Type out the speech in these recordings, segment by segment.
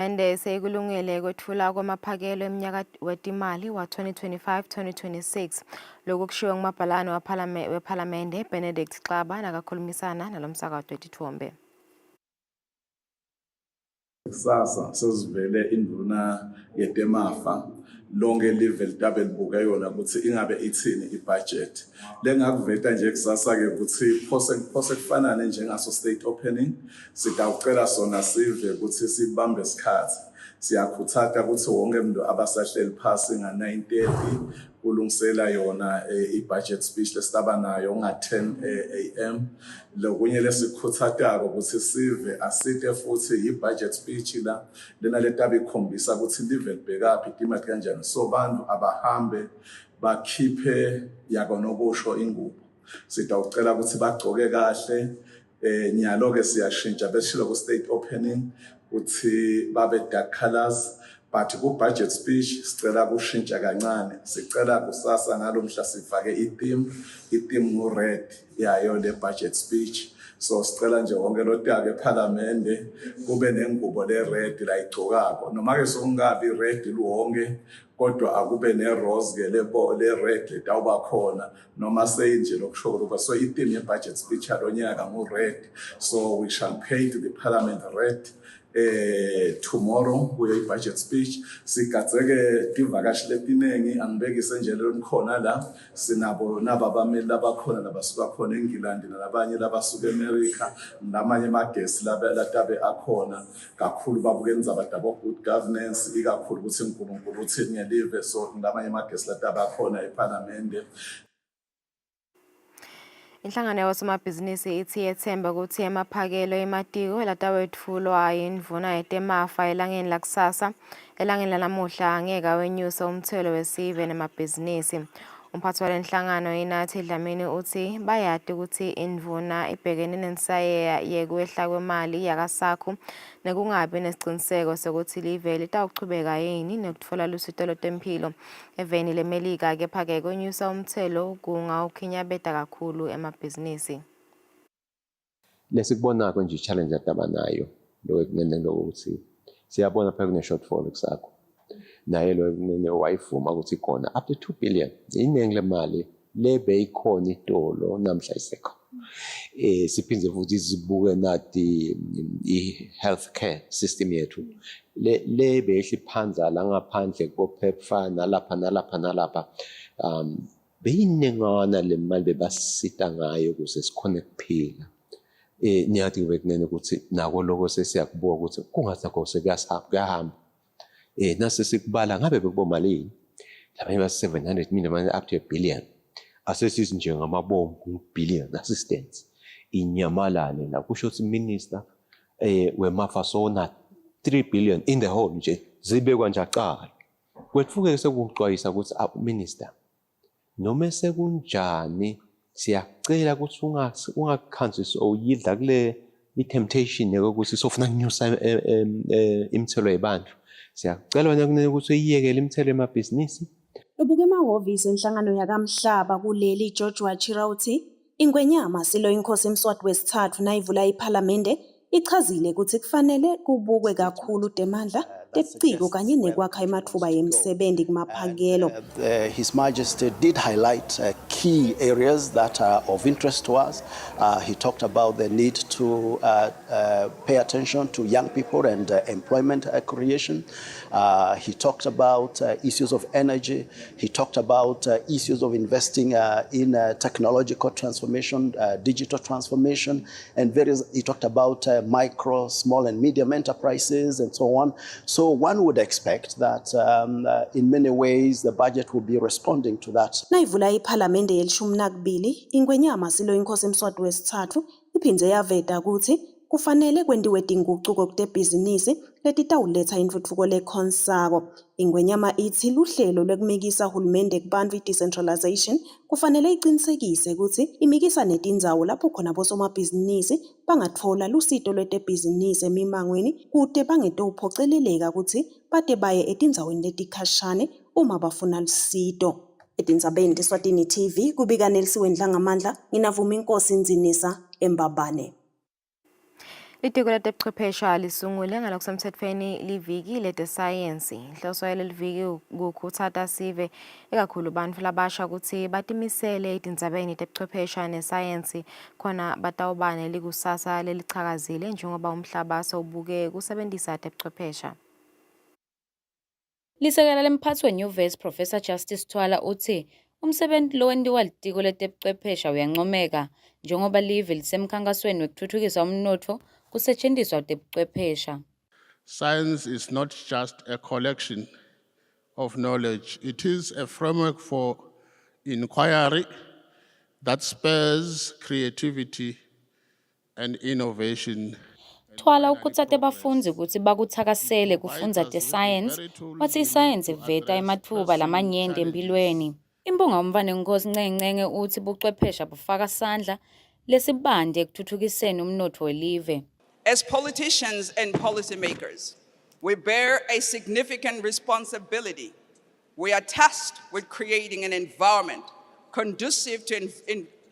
Sekulungele kwethula kwamaphakelo eminyaka wetimali wa-2025-2026 lokhu kushiwo ngumabhalane wephalamende Benedict Xaba nakakhulumisana nalomsakazo wetithombe. Kusasa sezivele induna yetemafa lonke live litabe libuka yona ukuthi ingabe ithini ibudget lengakuveta nje kusasa ke ukuthi phose kufanane njengaso state opening sitawucela sona sive ukuthi sibambe isikhathi siyakhuthaza ukuthi wonke umuntu abasahleli phasi nga-9:30 kulungisela yona i-budget speech lesitaba nayo nga-10 AM lokunye lesikhuthazako ukuthi sive asite futhi i-budget speech la lena letaba ikhombisa ukuthi live libhekaphi itimali kanjani so bantu abahambe bakhiphe yakonokusho ingubo sitawucela ukuthi bagcoke kahle nyalo ke siyashintsha besishilo ku state opening uthi babe dark colors but ku budget speech sicela kushintsha kancane sicela kusasa ngalomhla sifake i-theme ngu red yayo le budget speech so sicela nje wonke lotake ePhalamende kube nengubo le red la igcokako noma ke sokungabi red luwonke kodwa akube ne rose ke le red letawuba khona noma seyinje lokusho ukuba so i-theme ye budget speech alonyaka ngu red so we shall paint the parliament red tomorrow kuye budget speech sigadzeke tivakashi letinengi angibekise nje lomkhona la sinabo nababameli labakhona labasuka khona eNgilandi nalabanye labasuka eAmerica namanye amagesi labatabe akhona kakhulu babuke indzaba dabo good governance ikakhulu ukuthi uNkulunkulu uthini ngelive so namanye amagesi latabe akhona ePhalamende. Inhlangano yabosomabhizinisi ithi yethemba ukuthi amaphakelo ematiko latawetfulwa yindvuna yetemafa elangeni lakusasa elangeni lanamuhla angeke wenyusa umthelo wesive nemabhizinisi. Umphathi walenhlangano Inathi Dlamini uthi bayati ukuthi indvuna ibhekene nensayeya yekwehla kwemali yakasakho nekungabi nesiciniseko sokuthi live litawuchubeka yini nekutfola lusito lwetempilo eveni lemelika kepha-ke kwenyusa umthelo kungawukhinyabeta kakhulu emabhizinisi. Lesikubonako nje i-challenge atabanayo lokuthi siyabona phela kune-shortfall kusakho naye lo wayivuma ukuthi khona up to 2 billion iningi lemali lebeyikhona itolo namhla isekho siphinde futhi sibuke nathi i-healthcare system yethu le behli phanza la ngaphandle kophepha nalapha beyinengana le mali bebasita ngayo ukuze sikhone kuphila niyathi bekunene ukuthi nako lokho sesiyakubuka ukuthi kungasakho sekuyahamba nase sikubala ngabe bekubo malini labanye ba 700 million manje up to 1 billion asesizi nje ngamabomu billion assistance inyamalale la kusho ukuthi minister wemafa sona 3 billion in the whole nje zibekwa nje aqala kwetfuke sekuxwayisa ukuthi minister noma sekunjani siyacela ukuthi ungakhanzisi oyidla kule i-temptation yokuthi sofuna kunyusa imithelo yabantu siyacela wena kunene ukuthi uyiyekele imithelo emabhizinisi. Ebuke emahhovisi enhlangano yakamhlaba kuleli George Wachira uthi ingwenyama silo inkosi eMswati wesithathu nayivula iPhalamende ichazile ukuthi kufanele kubukwe kakhulu demandla teciko kanye nekwakha emathuba yemisebenzi kumaphakelo. His Majesty did highlight key areas that are of interest to us. He talked about the need to pay attention to young people and employment creation. He talked about issues of energy. He talked about issues of investing in technological transformation, digital transformation, and he talked about micro, small and medium enterprises and so on. So one would expect that in many ways the budget will be responding to that. Nayivula iPhalamende yelishumi nakubili ingwenyama silo inkosi eMswati wesithathu iphindze yaveta ukuthi kufanele kwendiwe tinguquko kutebhizinisi letitawuletha intfutfuko lekhonsako. Ingwenyama ithi luhlelo lwekumikisa hulumende kubantu i-decentralization kufanele iqinisekise ukuthi imikisa netindzawo lapho khona bosomabhizinisi bangatfola lusito lwetebhizinisi emimangweni kute bangetophoceleleka ukuthi bate baye etindzaweni letikhashane uma bafuna lusito. Etindzabeni DStv TV kubika Nelisiwe Ndlangamandla nginavuma inkosi Nzinisa eMbabane. Litiko letebuchwephesha lisungule ngalokusemthethweni liviki letesayensi. Inhloso yaleli viki ukukhuthaza sive ikakhulu bantfu labasha ukuthi batimisele etindzabeni tebuchwephesha nesayensi khona batawuba nelikusasa lelichakazile njengoba umhlaba sewubuke kusebentisa tebuchwephesha. Lisekela lemphathi weNyuvesi Professor Justice Twala uthi umsebenzi lo wentiwa litiko letebuchwephesha uyancomeka njengoba live lisemkhankasweni wekutfutfukisa umnotfo kusetjentiswa tebuchwephesha. Science is not just a collection of knowledge, it is a framework for inquiry that spurs creativity and innovation. Twala ukhutsate bafundzi kutsi bakuthakasele kufundza te-science, watsi i-science iveta ematfuba lamanyenti empilweni. Imbonga umvaneNkosi Ncencenge utsi buchwephesha bufaka sandla lesibanti ekutfutfukiseni umnotfo welive. As politicians and policymakers, we bear a significant responsibility. We are tasked with creating an environment conducive to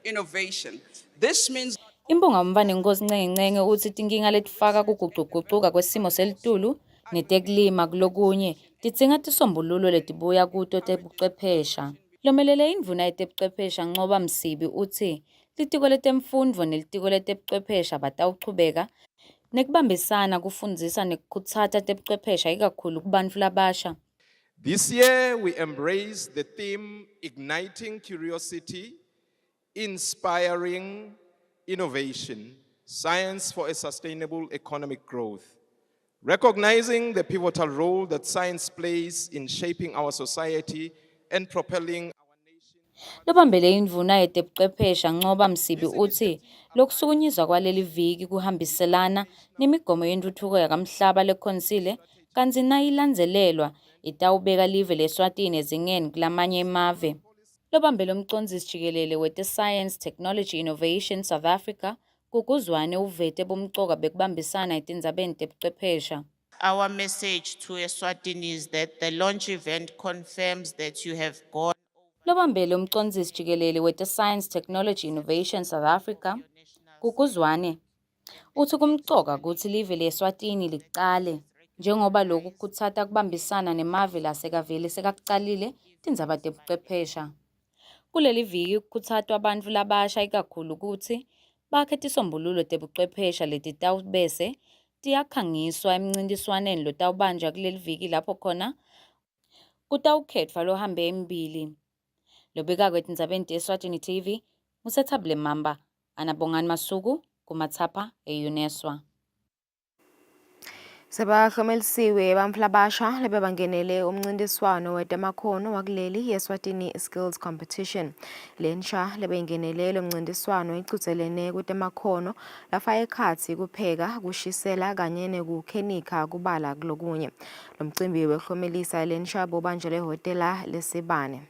innovation. This means Imbonga umvaneNkosi Ncencenge utsi tinkinga letifaka kugucugucuka kwesimo selitulu netekulima kulokunye tidzinga tisombululo letibuya kuto tebuchwephesha. Lomelele indvuna yetebuchwephesha Ncoba Msibi utsi litiko letemfundvo nelitiko letebuchwephesha batawuchubeka nekubambisana kufundzisa nekukhutsata tebuchwephesha ikakhulu kubantfu labasha. This year we embrace the theme Igniting Curiosity, Inspiring Innovation, Science for a Sustainable Economic Growth, recognizing the pivotal role that science plays in shaping our society and propelling our nation. Lobambele indvuna yetebuchwephesha Ncoba Msibi utsi lokusukunyiswa kwaleli viki kuhambiselana nemigomo yentfutfuko yakamhlaba lekhonsile kantsi nayilandzelelwa itawubeka live leSwatini ezingeni kulamanye emave. Lobambele umcondzisi jikelele wete-Science, Technology, Innovation South Africa Kukuzwane uvete bomcoka bekubambisana etindzabeni tebuchwephesha. Our message to Eswatini is that the launch event confirms that you have gone. Lobambele umcondzisi jikelele wete-Science, Technology, Innovation South Africa Kukuzwane uthi kumcoka kutsi live leSwatini licale njengoba loku kutsata kubambisana nemave lasekavele sekakucalile tindzaba tebuchwephesha. Kuleli viki kukutsatwa abantfu labasha ikakhulu kutsi bakhe tisombululo tebuchwephesha letitawubese tiyakhangiswa emncintiswaneni lotawubanjwa kuleli viki lapho khona kutawukhetfwa lohambe embili. Lobika kwetindzabeni DStv TV nguSethabile Mamba, Anabongani Masuku kumatsapa e-UNESWA. Sebahlomelisiwe bantfu labasha lebebangenele umncintiswano wetemakhono wakuleli Eswatini Skills Competition. Lensha lebeyingenele lo mncintiswano igcugcelene kutemakhono lafaka ekhatsi kupheka, kushisela kanye nekukhenika kubala kulokunye. Lo mcimbi wehlomelisa lensha bobanjele hotela lesibane.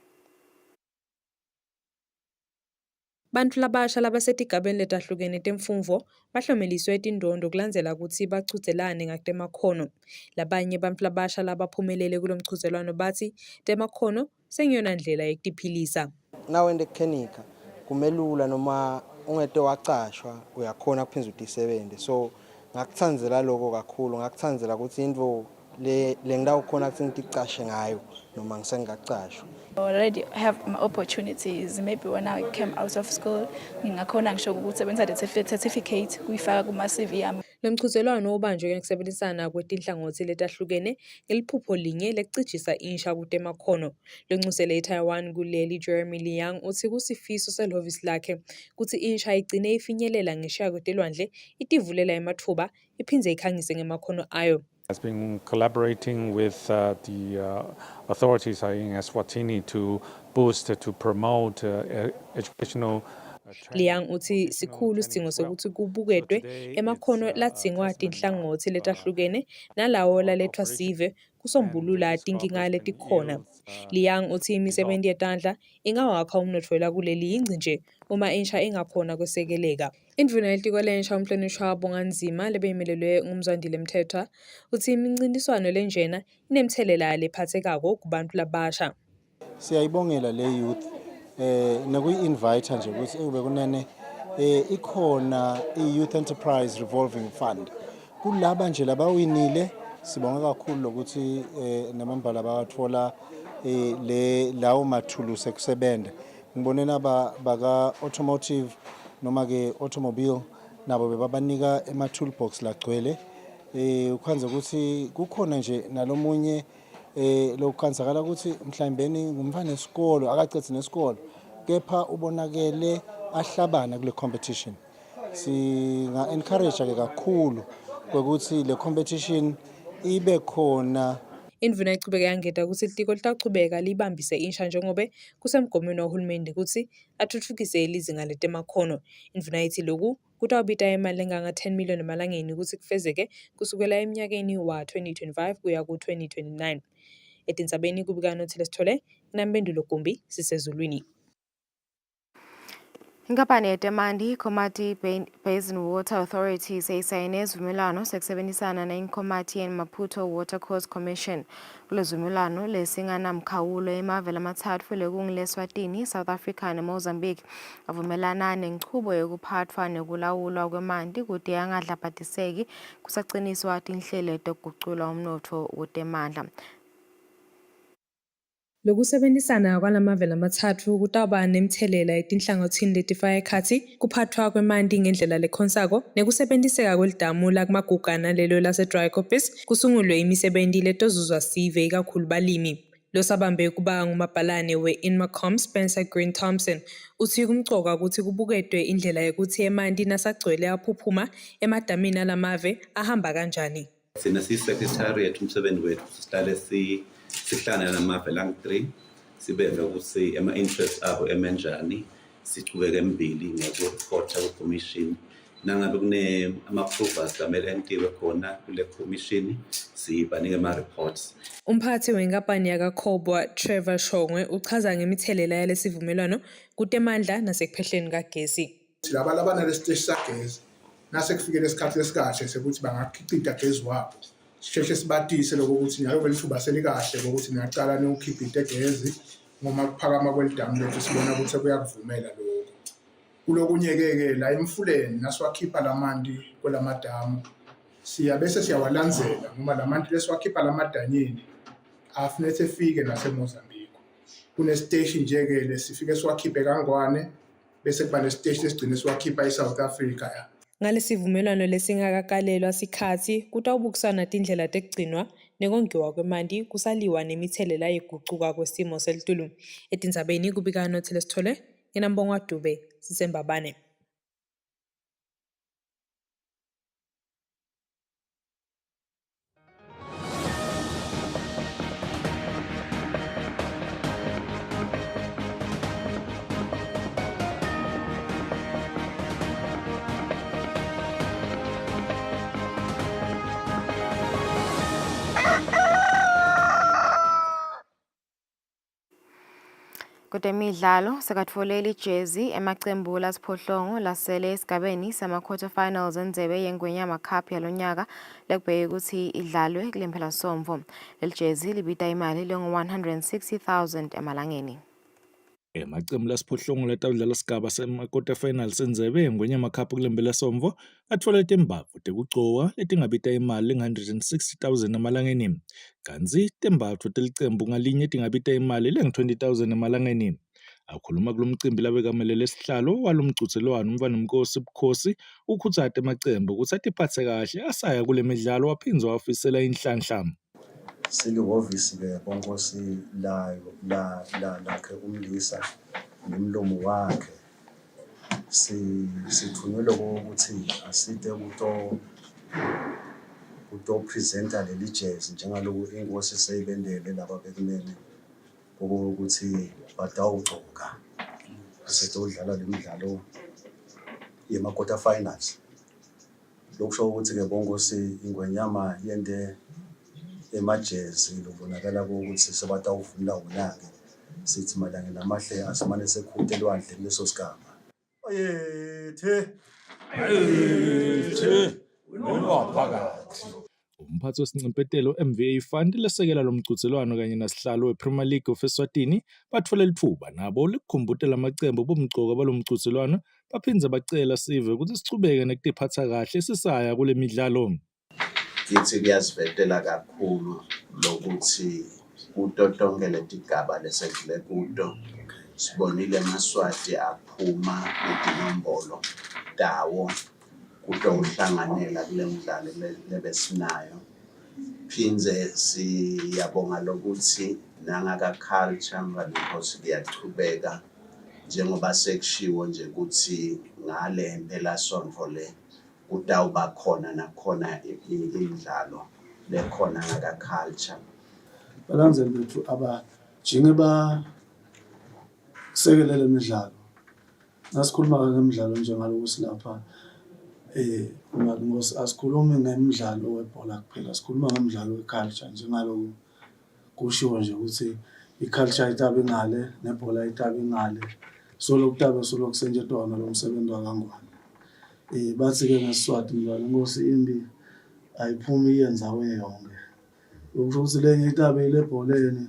Bantfu labasha labasetigabeni letahlukene temfundvo bahlomeliswe etindondo kulandzela kutsi bachudzelane ngatemakhono. Labanye bantfu labasha labaphumelele kulomchudzelwano batsi temakhono sengiyona ndlela yekutiphilisa. Nawente khenika kumelula noma ungete wacashwa uyakhona kuphindza utisebente. So ngakutsandzela lokho kakhulu, ngakutsandzela kutsi indvo le ngitawukhona kutsi ngiticashe ngayo noma ngisengacashwa. Already have my opportunities. Maybe when I came out of school, ngingakhona ngisho ukusebenzisa the certificate kuyifaka kuma CV yami. Lo mchudzelwano ubanjwe ngekusebenzisana kwetinhlangothi letahlukene ngeliphupho linye lekucijisa insha kutemakhono. Lo nxusele eTaiwan kuleli Jeremy Liang uthi kusifiso selovisi lakhe kuthi insha igcine ifinyelela ngesheya kwetelwandle itivulela ematfuba iphindze ikhangise ngemakhono ayo. Has been collaborating with the authorities in Eswatini to boost, to promote educational Liang uthi sikhulu isidzingo sokuthi kubuketwe emakhono ladzingwa tinhlangothi letahlukene nalawo lalethwa sive kusombulula tinkinga letikhona. Liang uthi imisebenti yetandla ingawakha umnotfo kuleli yingci nje uma insha ingakhona kwesekeleka. Indvuna yelitiko lensha umhlonishwa Bonganzima lebeyimelelwe ngumzwandile Mthethwa uthi imincintiswano lenjena inemthelela lephathekako kubantu labasha. Siyayibongela le youth nekuyi-invite nje ukuthi ube kunene ikhona i-Youth Enterprise Revolving Fund. Kulaba nje labawinile sibonga kakhulu lokuthi namambala bawathola lawo mathulusi ekusebenza. Ngibone baka automotive noma ke automobile nabo bebabanika toolbox lagcwele. Ukhanza ukuthi kukhona nje nalomunye lokukhanzakala ukuthi mhlawumbeni ngumfana esikolo akacethe nesikolo kepha ubonakele ahlabana kule competition. Singa encourage ke kakhulu ukuthi le competition ibe khona. Indvuna ichubeka yangeta ukuthi litiko litachubeka libambise insha njengobe kusemgomweni wahulumende ukuthi atfutfukise lizinga letemakhono. Indvuna ithi loku kutawubita imali enganga 10 million emalangeni ukuthi kufezeke kusukela eminyakeni wa 2025 kuya ku-2029. Etindzabeni kubika nothile sithole inampendulo Gumbi sisezulwini. Inkampani yetemanti Komati Basin Water Authority seyisayine isivumelwano sekusebenzisana nenkomathi yeMaputo Water Course Commission. Kulo zivumelwano lesinganamkhawulo emave lamathatfu lekungile-Eswatini, South Africa neMozambique avumelana nenchubo yokuphathwa nekulawulwa kwemanti kuti angadlabhatiseki kusaciniswa tinhlelo tekugucula umnotfo wetemandla. Lokusebenzisana kwalamave lamathatfu kutawuba nemthelela etinhlangothini letifaka ekhatsi kuphathwa kwemanti ngendlela lekhonsako nekusebenziseka kwelidamu lakumaguga nalelo lase-Driekopies kusungulwe imisebenti letozuzwa sive ikakhulu balimi. Losabambe kuba ngumabhalane we-Inmacom Spencer Green Thompson uthi kumcoka ukuthi kubuketwe indlela yokuthi emanti nasagcwele aphuphuma emadamini alamave ahamba kanjani. Sina si-secretariat umsebenzi wethu sihlale sihlangana namave lang-3 sibeke ukuthi ama-interest abo emenjani sichubeke embili ngokureporta ku-commission nangabe ama-approvals amele entiwe khona kule commission sibanike ama-reports. Umphathi wenkampani yakaKhobwa Trevor Shongwe uchaza ngemithelela yalesivumelwano kutemandla nasekuphehleni kagesi. Laba nalesiteshi sagesi nase kufikele isikhathi esikahle sekuthi bangakhipha gesi wabo. Sisheshe sibatise lokho ukuthi ngayo belithuba selikahle ukuthi ngiyacala nokukhipha igezi ngoma kuphakama kwelidamu lethu sibona ukuthi kuyakuvumela lokho. Kulokunye-ke la emfuleni nasiwakhipha lamanti kwelamadamu bese siyawalandzela ngoba lamanti lesiwakhipha lamadanyeni afunetse efike naseMozambique. Kunesiteshi nje-ke lesifike siwakhiphe kaNgwane bese kuba nesiteshi lesigcine siwakhipha eSouth Africa. Ngalesivumelwano lesingakakalelwa sikhathi kutawubukisana tindlela tekugcinwa nekongiwa kwemanti kusaliwa nemithelela yegucuka kwesimo selitulu. Etindzabeni kubika nothile sithole nginambongwa Dube sisembabane. Kutemidlalo sekatfoleli ijezi emacembu lasiphohlongo lasele esigabeni sama-quarter finals endebe yeNgwenyama Cup yalonyaka lekubheke ukuthi idlalwe kule mpelasonto. Leli jezi libita imali lengu-160,000 emalangeni. Emacembu lasiphohlongo latawudlala sigaba sema-quarter finals endebe yeNgwenyama Cup kule mpelasonto atfola tembatfo tekugcoka letingabita imali lengu-160,000 emalangeni. Kanzi tembatfo telicembu ngalinye tingabita imali lengu-20,000 emalangeni. Akhuluma kulo mcimbi labekamelele sihlalo walomgcutselwano umvanomkosi Bukhosi ukhutsate emacembu ukuthi atiphatse kahle asaya kule midlalo waphinzwa wafisela inhlanhla. Silihhovisi-ke bonkosi lakhe umlisa nomlomo wakhe sithunyelwe ukuthi asite kuto presenta leli jezi njengaloku inkosi seyibendele laba bekumele ukuthi batawugcoka setodlala lemidlalo yema-quarter finals. Lokusho ukuthi-ke bonkosi ingwenyama yente emajezi lobonakala ukuthi sebatawuvula wona-ke sithi malanga namahle asimane sekhute elwandle kuleso sigaba. Ayethe wena waphakathi. umphathi wesincimpetelo MVA Fund lesekela lo mqhudelwano kanye nasihlalo wePremier League of Eswatini bathola lithuba nabo likukhumbutela amacembu bomgcoka balomqhudelwano baphindze bacela sive ukuthi sichubeke nekutiphatha kahle sisaya kule midlalo. Kithi kuyasivetela kakhulu lokuthi kuto tonke letigaba lesedlule kuto sibonile amaswati aphuma netinombolo dawo kuto uhlanganela kule mdlalo lebesinayo. Phindze siyabonga lokuthi nangaka culture mvanokhosi kuyachubeka njengoba sekushiwo nje ukuthi ngale mpelasonto le kutawuba khona nakhona imidlalo lekhona ngaka culture. Balandzeli bethu abajinge basekelele imidlalo. Nasikhuluma ngemidlalo njengaloku silapha ngosi asikhulumi ngemidlalo webhola kuphela, sikhuluma ngemidlalo weculture njengaloku kushiwo nje ukuthi iculture itabe ngale nebhola itabe ngale. Solo kutabe solo kusenjetwana lo msebenzi wakangwane. Bathi-ke ngeSiswati ngosi imbi ayiphumi iyenzawe yonke. Ukusho ukuthi lenye itabe lebholeni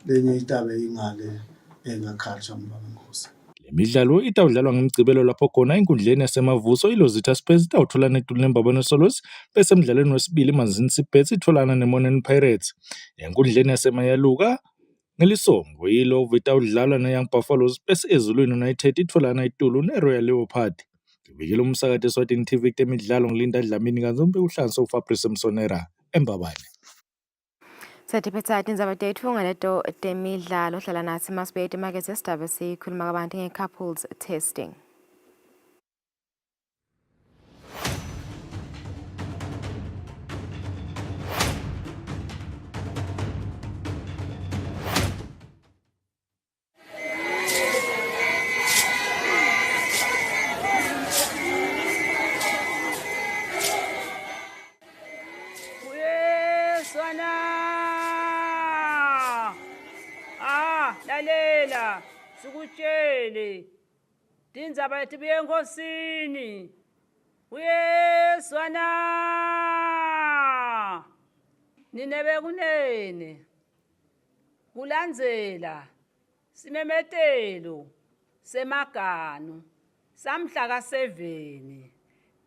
lenye itabe ingale eka-culture ngosi. Le midlalo itawudlalwa ngeMgcibelo lapho khona enkundleni yasemavuso iLozita Spurs itawuthola neTulu neMbabane Solos bese emdlalweni wesibili iManzini City itholana neMoneni Pirates. Enkundleni yasemayaluka ngelisongo iLovo itawudlalwa neYoung Buffaloes bese eZulwini United itholana iTulu neRoyal Leopard. Ngibikele umsakazo Eswatini TV temidlalo ngilinda Dlamini kanzombe uhlanso uFabrice Msonera eMbabane. Setiphetsa tindzaba tetfu ngaleto temidlalo hlala natsi masibuyete emakethe esitaba sikhuluma kabanti nge-couples testing. Lalela sikutshele tindzaba letibuye enkosini uyeswana ninebe kunene kulandzela simemetelo semaganu samhla ka-7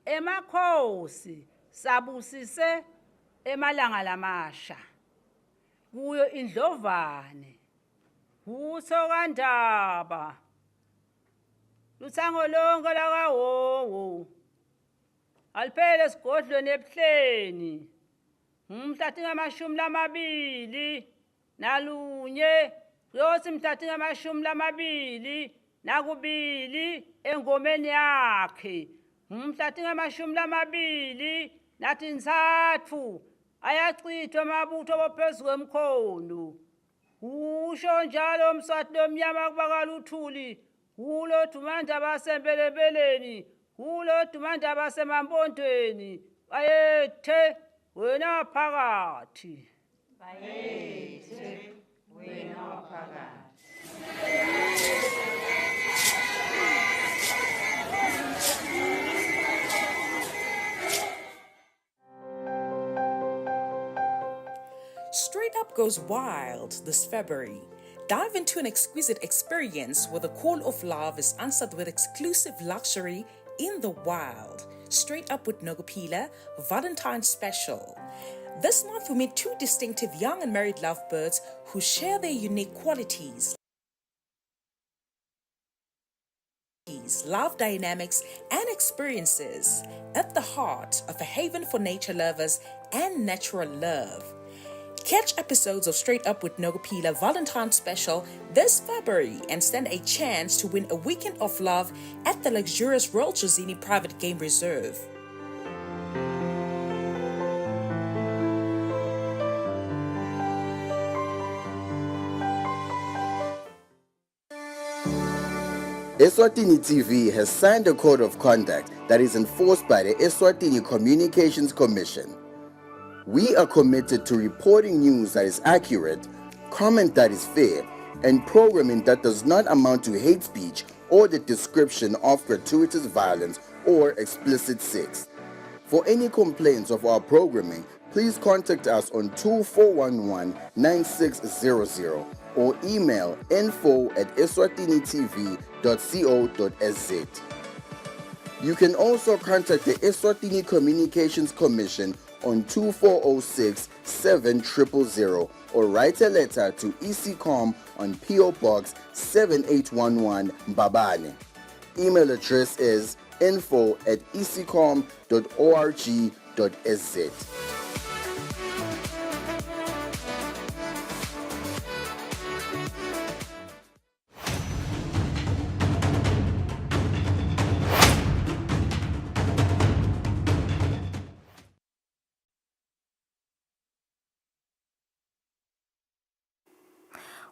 emakhosi sabusise emalanga lamasha kuyo indlovane uSokandaba lutsango lonke lakawowo aliphele sigodlweni ebuhleni mhla tingamashumi 21 yosi mhla tingamashumi 22 engomeni yakhe mhla tingamashumi 23 ayachithwa amabutho bophezu kwemkhono. Usho njalo Mswati lomnyama kubakala uthuli ulo dumandaba asempelempeleni ulo dumandaba asemampontweni bayethe wena phakathi Straight Up goes wild this February. Dive into an exquisite experience where the call of love is answered with exclusive luxury in the wild. Straight Up with Nogopila, Valentine special. This month we meet two distinctive young and married lovebirds who share their unique qualities, love dynamics, and experiences at the heart of a haven for nature lovers and natural love. Catch episodes of Straight Up with Nogopila Valentine Special this February and stand a chance to win a weekend of love at the luxurious Royal Chozini Private Game Reserve. Eswatini TV has signed a code of conduct that is enforced by the Eswatini Communications Commission. We are committed to reporting news that is accurate, comment that is fair, and programming that does not amount to hate speech or the description of gratuitous violence or explicit sex. For any complaints of our programming, please contact us on 2411-9600 or email info@eswatinitv.co.za. You can also contact the Eswatini Communications Commission on 2406-7000 or write a letter to ECCOM on PO Box 7811 Mbabane. Email address is info@ecom.org.za.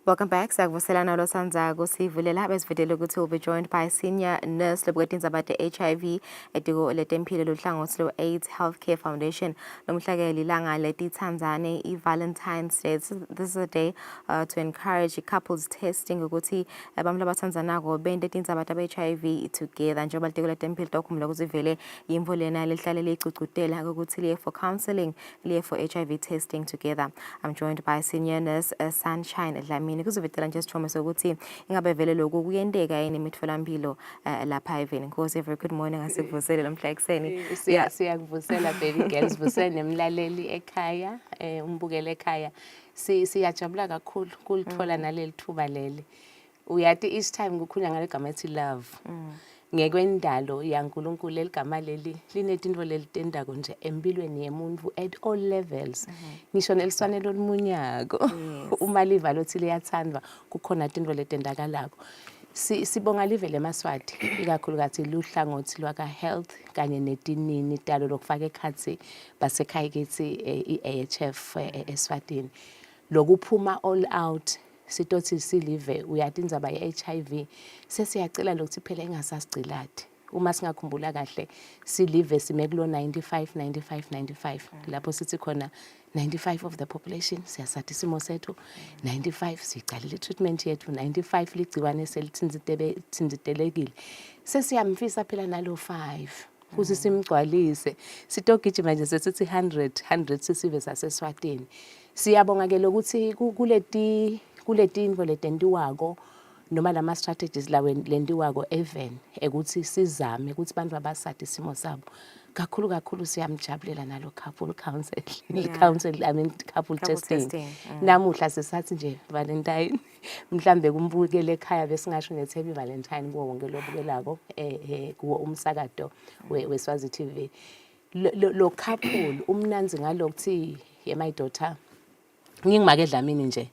Welcome back. Sakuvuselana lo sanzago sivulela abesivedele ukuthi will be joined by senior nurse lebukwetinza about the HIV etiko letempilo luhlangothi lo AIDS Healthcare Foundation lomhlake lilanga leti Tanzania Valentine's Day. This is a day to encourage couples testing ukuthi abantu abathanzanako bente tindzaba ta HIV together njengoba litiko letempilo tokhumula ukuthi vele yimvo lena lihlale licugcutela ukuthi liye for counseling liye for HIV testing together. I'm joined by senior nurse Sunshine Dlamini kuzovetela nje sithome sokuthi ingabe vele lokho kuyenteka yini emitfolamphilo lapha eveni. Nkosi, very good morning asikuvusele lomhla ekseni. Siyakuvusela baby girls, vusele nemlaleli ekhaya, umbukele ekhaya. Siyajabula kakhulu kulithola naleli thuba leli. Uyathi each time kukhulunywa ngale gama ethi love. Ngekwendalo yaNkulunkulu eligama leli linetinto lelitendako nje empilweni yemuntu at all levels. Ngisho neliswanelo lumunyako uma liva lothi liyathandwa kukhona tinto letendakalako. Sibonga live leMaswati ikakhulukazi luhlangothi lwaka health kanye netinini talo lokufaka ekhathi basekhaya kithi iAHF Eswatini. Lokuphuma all out sitothi silive uyatindzaba ye-HIV sesiyacela lokuthi phela ingasasigcilati. Uma singakhumbula kahle silive sime kulo 95 lapho sithi khona 95 of the population siyasathi isimo sethu, 95 sicalile treatment yethu, 95 ligciwane selithinzitelekile. Sesiyamfisa phela nalo 5 kuthi simgcwalise sitogijima nje sesithi 100 sisive saseSwatini. Siyabonga ke lokuthi kuletinto letentiwako noma lama strategies lawe lentiwako even ekuthi sizame ukuthi abantu abasadi isimo sabo kakhulu siyamjabulela nalo couple counsel couple testing. Namuhla sisathi nje Valentine mhlambe kumbukele ekhaya besingasho ngethi happy Valentine kuwo wonke lobukelako kuwo umsakato weSwazi TV. Lo couple umnanzi ngalokuthi my daughter ngingimake Dlamini nje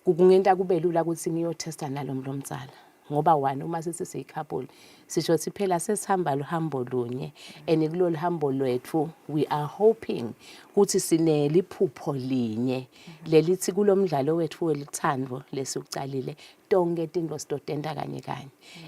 kungenta kubelula ukuthi ngiyotesta nalo mlomtsala ngoba uma sisi couple sisho sithi phela sesihamba luhambo lunye and kulolu hambo lwethu we are hoping ukuthi sineliphupho linye lelithi kulomdlalo wethu welithando lesikucalile tonke tinto sitotenda kanye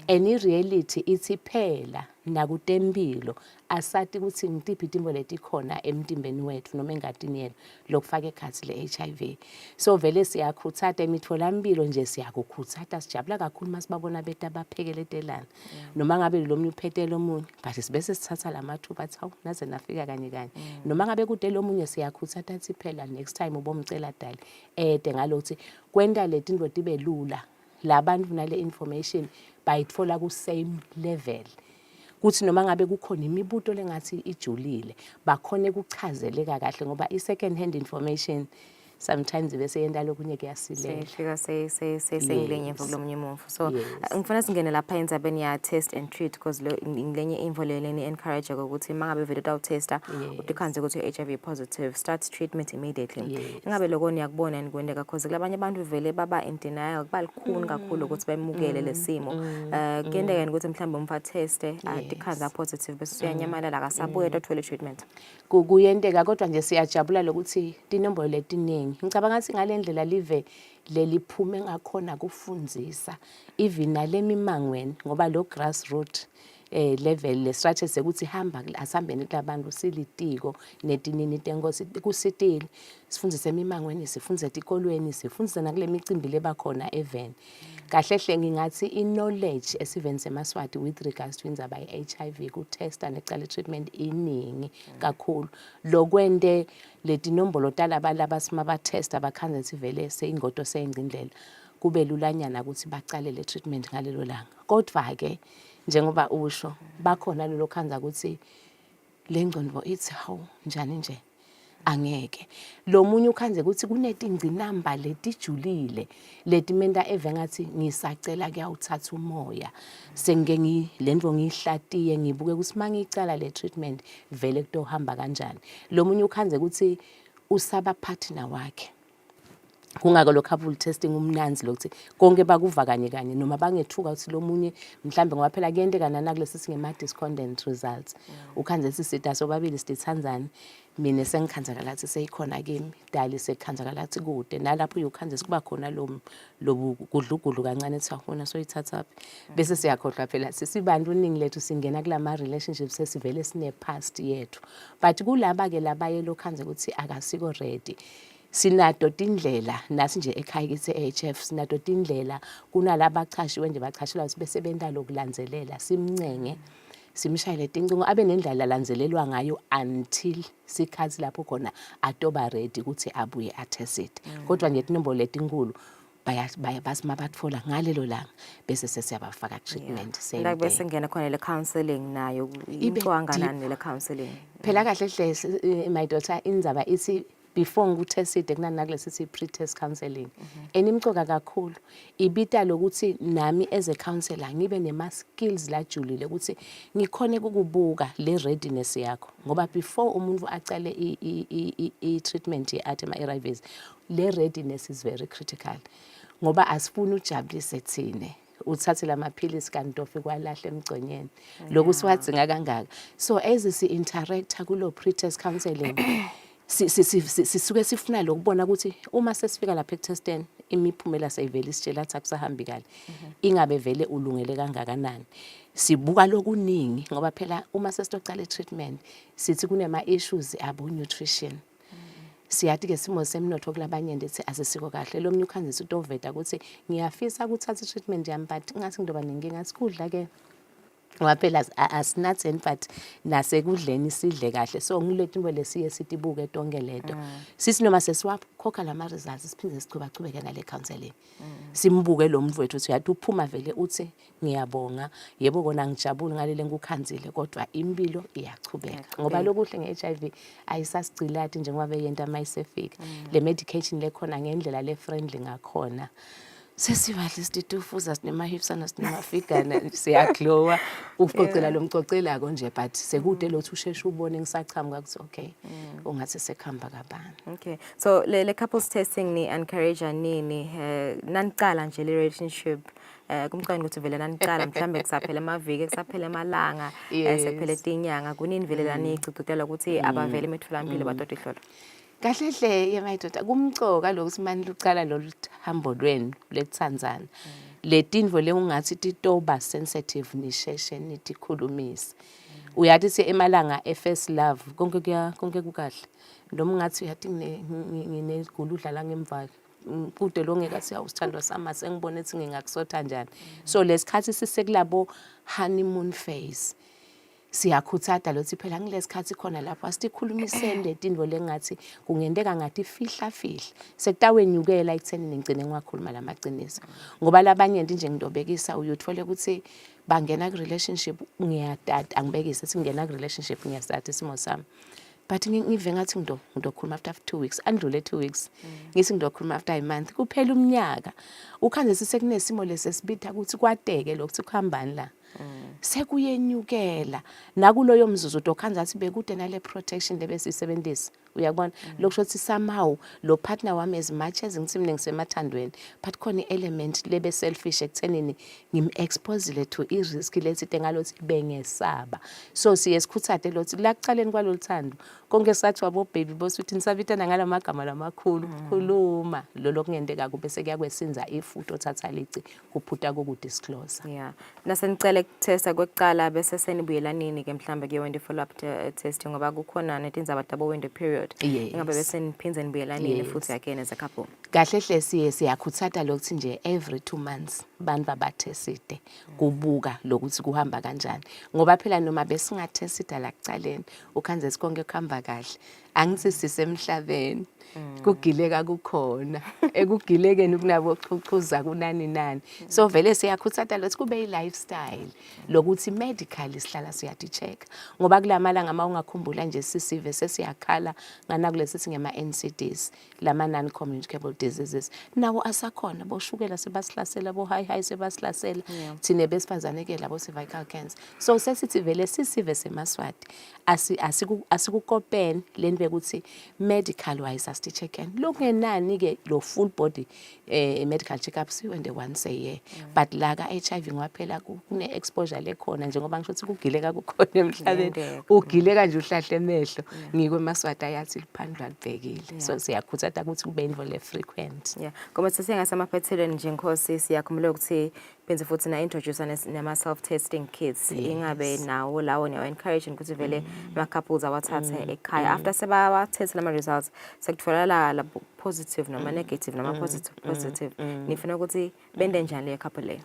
and ireality ithi phela nakutempilo asati ukuthi ngitiphi itimbo letikhona emtimbeni wethu noma engatini yethu lokufaka ekhathi le-HIV. So vele siyakhuthatha emitfolamphilo nje siyakukhuthatha sijabula kakhulu masibabona bethu abaphekeletelana noma ngabe lomnye uphethele omunye but sibese sithatha lamathuba athi hawu naze nafika kanye noma ngabe kude lomunye siyakhuthatha athi phela next time ubomcela dali ngalokuthi kwenda letinto tibe lula labantu nale information bayitfola ku same level kuthi noma ngabe kukhona imibuto lengathi ijulile bakhone kuchazeleka kahle ngoba i-second hand information sometimes bese yenda lokunye kuyasilela sefika senglenye kulomunye umuntu. So ngifuna singene lapha endzabeni ya test and treat because lo inglenye info leleni encourage ukuthi mangabe vele utawutesta utikhanze ukuthi HIV positive start treatment immediately. Ingabe lokho niyakubona nikwendeka because labanye abantu vele baba in denial balikhuni kakhulu ukuthi bemukele lesimo. Kuyendeka ukuthi mhlawumbe umfa teste atikhanza positive bese uyanyamalala akasabuye athole treatment. Kuyendeka kodwa nje siyajabula lokuthi tinombolo letiningi ngicabanga ngathi ngalendlela live leliphume ngakhona kufundzisa even nalemimangweni ngoba lo grassroots level le strategy sekuthi hamba asihambeni kulabantu silitiko netinini tenkosi kusitili sifundise emimangweni sifundise etikolweni sifundise nakule micimbi lebakhona even kahle hle ngingathi i-knowledge esiveni semaswati with regards to indzaba ye-HIV ku-testa necala treatment iningi kakhulu lokwente letinombolo talaba simabatesta bakhanze sivele seyingoto seyingcindlela kube lulanyana ukuthi bacale le treatment ngalelo langa kodwa ke njengoba usho bakhona lelo khanza ukuthi le ngcondo ithi hawu njani nje angeke lo munye ukhanze ukuthi kunetingcinamba letijulile letimenta evengathi ngisacela kuyawuthatha umoya sengike lento ngihlatiye ngibuke ukuthi mangicala le treatment vele kutohamba kanjani lo munye ukhanze ukuthi usaba partner wakhe kungako lo couple testing umnanzi lokuthi konke bakuva kanye kanye noma bangethuka ukuthi lo munye mhlambe ngoba phela kuyenteka nakulesi singema discordant results ukhanze sisita sobabili sithandzana mina sengikhanzaka lathi seyikhona kimi dali sekhanzaka lathi kude nalapho uyokhanze sikuba khona lo kudlugudlu kancane ethi afuna soyithatha phi bese siyakhohlwa phela sisibantu uningi lethu singena kulama relationships sesivele sine past yethu but kulaba ke labaye lokhanze ukuthi akasiko ready sinato tindlela nasi nje ekhaya kithi eHF sinato tindlela kunalaba chashiwe nje bachashelwa ukuthi besebenta lokulandzelela simncenge simshayele tincingo abe nendlela landzelelwa ngayo until sikhathi lapho khona atoba ready ukuthi abuye athesite kodwa nje tinombolo letinkulu basimabatfola ngalelo langa bese sesiyabafaka treatment same day bese ngena khona le counseling nayo inqwanganani le counseling phela kahle hle my daughter indzaba ithi before ngikuthesite kunani nakulesi sithi pre-test counseling enimcoka kakhulu ibita lokuthi nami as a counselor ngibe nema skills lajulile ukuthi ngikhone ukubuka le readiness yakho ngoba before umuntu acale i treatment ye ARVs le readiness is very critical ngoba asifuni ujabulise thine uthathe lamaphilisi kanti ofike kwalahle emgconyeni lokhu siwadzinga kangaka so as si interact kulo pre-test counseling sisuke sifuna lokubona ukuthi uma sesifika lapha ekutesteni imiphumela sayivela isitshela athi akusahambi kahle ingabe vele ulungele kangakanani sibuka lokuningi ngoba phela uma sesitocala treatment sithi kunema issues abo nutrition siyathi ke simo semnotho kulabanye ndithi asisiko kahle lo mnye ukhanzisa utoveta ukuthi ngiyafisa ukuthatha treatment yami but ngathi ngidoba nenkinga sikudla ke ngoba phela asinatheni but nasekudleni sidle kahle so ngilethi into lesiye sitibuke tonke leto sisi noma sesiwakhokha lama results siphinde sichubachubeke nale counseling simbuke lo muntu wethu uthi uyathi uphuma vele uthi ngiyabonga yebo kona ngijabule ngalele ngukhanzile kodwa impilo iyachubeka ngoba lokuhle ngeHIV ayisasigcilathi njengoba beyenta mayisefika le medication lekhona ngendlela le friendly ngakhona sesibahle situfuza sinema hips ana sinema figana siyaglowa ucocela lo mcocela konje but sekude lothi usheshe ubone ngisachamuka ukuthi okay ungathi sekhamba kabani okay so le couples testing ni encourage nini nanicala nje le relationship kumcane ukuthi vele nanicala mhlambe kusaphela amaviki kusaphela amalanga sekuphela etinyanga kunini vele lanicicitela ukuthi abavele emitholampilo badoda ihlolo kahle hle yemayidoda kumcoka lokuthi manje lucala lolu hambo lwenu lethandzana letinvo leungathi titoba sensitive nisheshe nitikhulumisa uyathi si emalanga first love konke kukahle noma ngathi uyathi ngineguludla la ngemva kude longeka siyawusithandwa sama sengibone ethi ngingakusotha njani so lesikhathi sisekulabo honeymoon phase siyakhuthada lothi phela ngilesikhathi khona lapho asitikhulumisene letinto lengathi kungendeka ngathi fihla sekutawenyukela ekuthenini ngigcine ngiwakhuluma lamaqiniso ngoba labanye nje ngidobekisa uyothole ukuthi bangena ku relationship ngiyadada angibekise singena ku relationship ngiyasatha isimo sami but ngive ngathi ngidokhuluma after 2 weeks andlule 2 weeks ngithi ngidokhuluma after a month kuphela umnyaka ukhanze sisekunesimo lesesibitha ukuthi kwateke lokuthi kuhambani la sekuyenyukela nakuloyo mzuzu dokhanza athi bekude nale protection lebesisebenzisa uyabona lokusho ukuthi somehow lo partner wami as much as ngithi mina ngisemathandweni but khona i-element lebe selfish ekuthenini ngim-exposile to i-risk lethi engalothi bengesaba so siye sikhuthade lothi la kucaleni kwalolu thando konke sathi wabo baby bosithi nisabitana ngalamagama lamakhulu khuluma lolo kungenteka kube sekuyakwesinza ifuthi othatha lici kuphutha kokudisclose yeah nasenicele ukutesta kwekuqala bese senibuyelanini ke mhlambe ke wenza follow up testing ngoba kukhona netindzaba double window period ingabe bese niphinze nibuyelanini futhi again as a couple kahle hle siyakhuthata lokuthi nje every 2 months bantu abathesite kubuka lokuthi kuhamba kanjani ngoba phela noma besingathesita la kucaleni ukhanze sikonke kuhamba kahle angithi sisemhlabeni kugileka kukhona ekugilekeni kunabo chuchuza kunani nani so vele siyakhuthata lokuthi kube i-lifestyle lokuthi medical sihlala siyathi-check ngoba kulamalanga uma ungakhumbula nje sisive sesiyakhala ngana kulesi sithi ngema-NCDs lama non-communicable diseases nawo asakhona boshukela sebasihlasela bo-high sebasihlasela thine besifazane-ke labo cervical cancer so sesithi vele sisive semaswati asikukopeni leni bekuthi medical wise asithi-checken lokungenani-ke lo full body medical check-up siwende once a year but la ka-HIV ngoba phela kune-exposure lekhona njengoba ngisho ukuthi kugileka kukhona emhlabeni ugileka nje uhlahle emehlo ngikwemaswati ayathi liphandlwa libhekile so siyakhuthata ukuthi kube involve frequent ngoba sesingasamaphethelweni nje Nkosi siyakhumbula ukuthi benze futhi na-introduce nama-self-testing kits ingabe nawo lawo niyawa-encourage ukuthi vele ama-couples awathathe ekhaya after sebawathethe lama-results sekutfolakala la positive noma negative noma positive nifuna ukuthi bende njani leyo couple leyo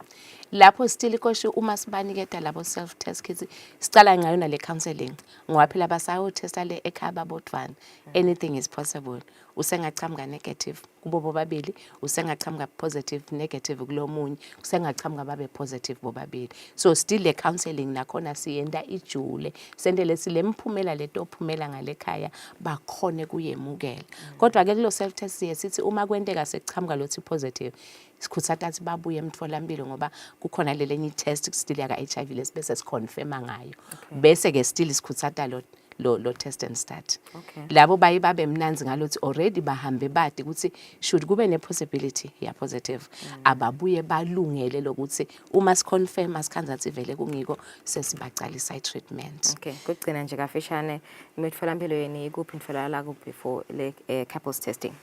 lapho still ikosho uma sibaniketa labo self test kits sicala ngayo nale counseling ngoba phela basayotesta le ekhaya babodwana anything is possible usengachamuka negative kubo bobabili usengachamuka positive negative kulomunye usengachamuka babe positive bobabili so still le counseling nakhona siyenda ijule sendele silemphumela letophumela ngalekhaya bakhone kuyemukela kodwa ke kulo self test sithi uma kwenteka sekuchamuka lothi positive sikhuthata ukuthi babuye emtholampilo ngoba kukhona lelenye test still yaka HIV lesibese siconfirma ngayo bese ke still sikhuthata lo test and start labo babe mnanzi ngalothi already bahambe badi ukuthi should kube ne possibility ya positive ababuye balungele lokuthi uma siconfirm asikhanza ukuthi vele kungiko sesibacalisa i-treatment kugcina nje kafishane imitholampilo yeni ikuphi nitfolakala kuphi before le couples testing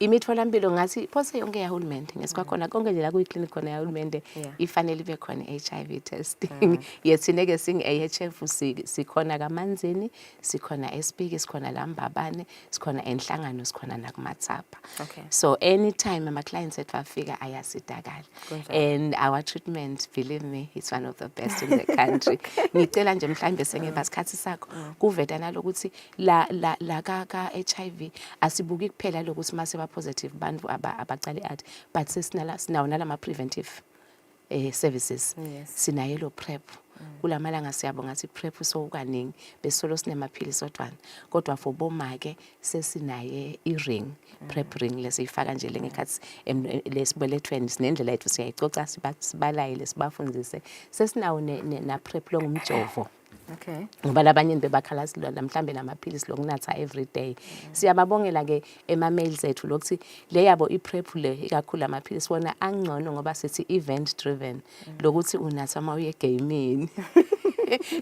imitholampilo ngathi phose yonke yahulumende ngesikwakhona konke nje la kuyiclinic khona yahulumende ifanele ibe khona HIV testing yethineke singe-AHF sikhona kaManzini sikhona eSpiki sikhona la Mbabane sikhona enhlangano sikhona nakumathapha so anytime ama clients ethu afika ayasidakala and our treatment believe me it's one of the best in the country ngicela nje mhlawumbe sengeba sikhathi sakho kuveta nalokuthi la ka HIV asibuki kuphela lokuthi mase positive bantu abacale athi but sinawo nalama preventive services sinayelo PrEP kulamalanga siyabonga ngathi PrEP so kaningi besolo sinemaphilisi odwana kodwa for bomake sesinaye i-ring PrEP ring lesifaka nje lengekhathi lesibelethweni sinendlela yethu siyayicoca sibalaye lesibafundise sesinawo na PrEP lo ngumjovo ngoba labanye bebakhalasile mhlambe namaphilisi lokunatha every day siyababongela ke ema-mails ethu lokuthi le yabo i-PrEP le ikakhulu amaphilisi wona angcono ngoba sithi event driven lokuthi unatha uma uye gaming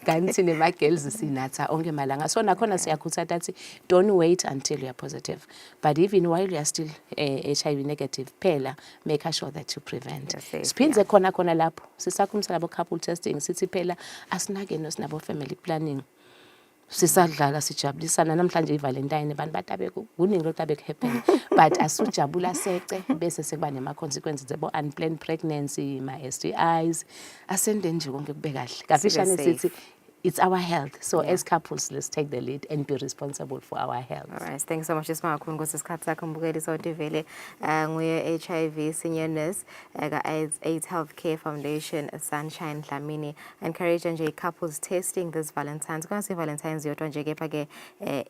kanti nema-girls sinatha onke malanga so nakhona siyakhuthata ukuthi don't wait until you are positive but even while you are still HIV negative phela make sure that you prevent siphinze khona lapho sisakhumisa labo couple testing sithi phela asinake nosinabo family planning sisadlala sijabulisana namhlanje iValentine abantu batabe kuningi lotabe happen but asujabula sece bese sekuba nema consequences ebo unplanned pregnancy ma STIs asende nje konke kube kahle kafishane sithi it's our health so as couples let's take the lead and be responsible for our health. All right, thanks so much Ismakhulu ngosi isikhathi sakho mbukeli sawuthi vele nguye HIV senior nurse ka AIDS Healthcare Foundation Sunshine Dlamini encourage nje couples testing this Valentine's kungasi Valentine's yodwa nje kepha ke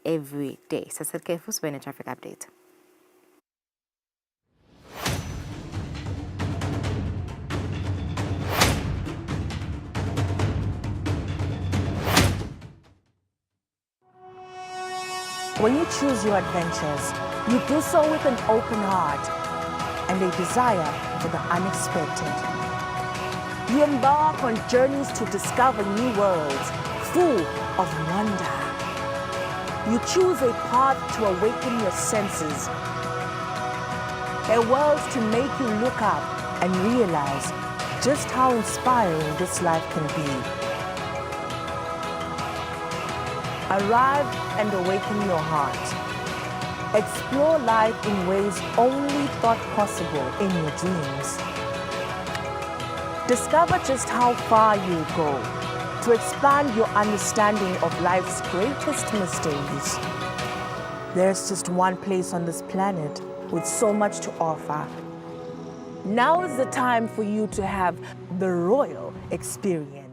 every day sasethe futhi bene traffic update. When you choose your adventures, you do so with an open heart and a desire for the unexpected. You embark on journeys to discover new worlds full of wonder. You choose a path to awaken your senses, a world to make you look up and realize just how inspiring this life can be. Arrive and awaken your heart. Explore life in ways only thought possible in your dreams. Discover just how far you go to expand your understanding of life's greatest mysteries. There's just one place on this planet with so much to offer. Now is the time for you to have the royal experience.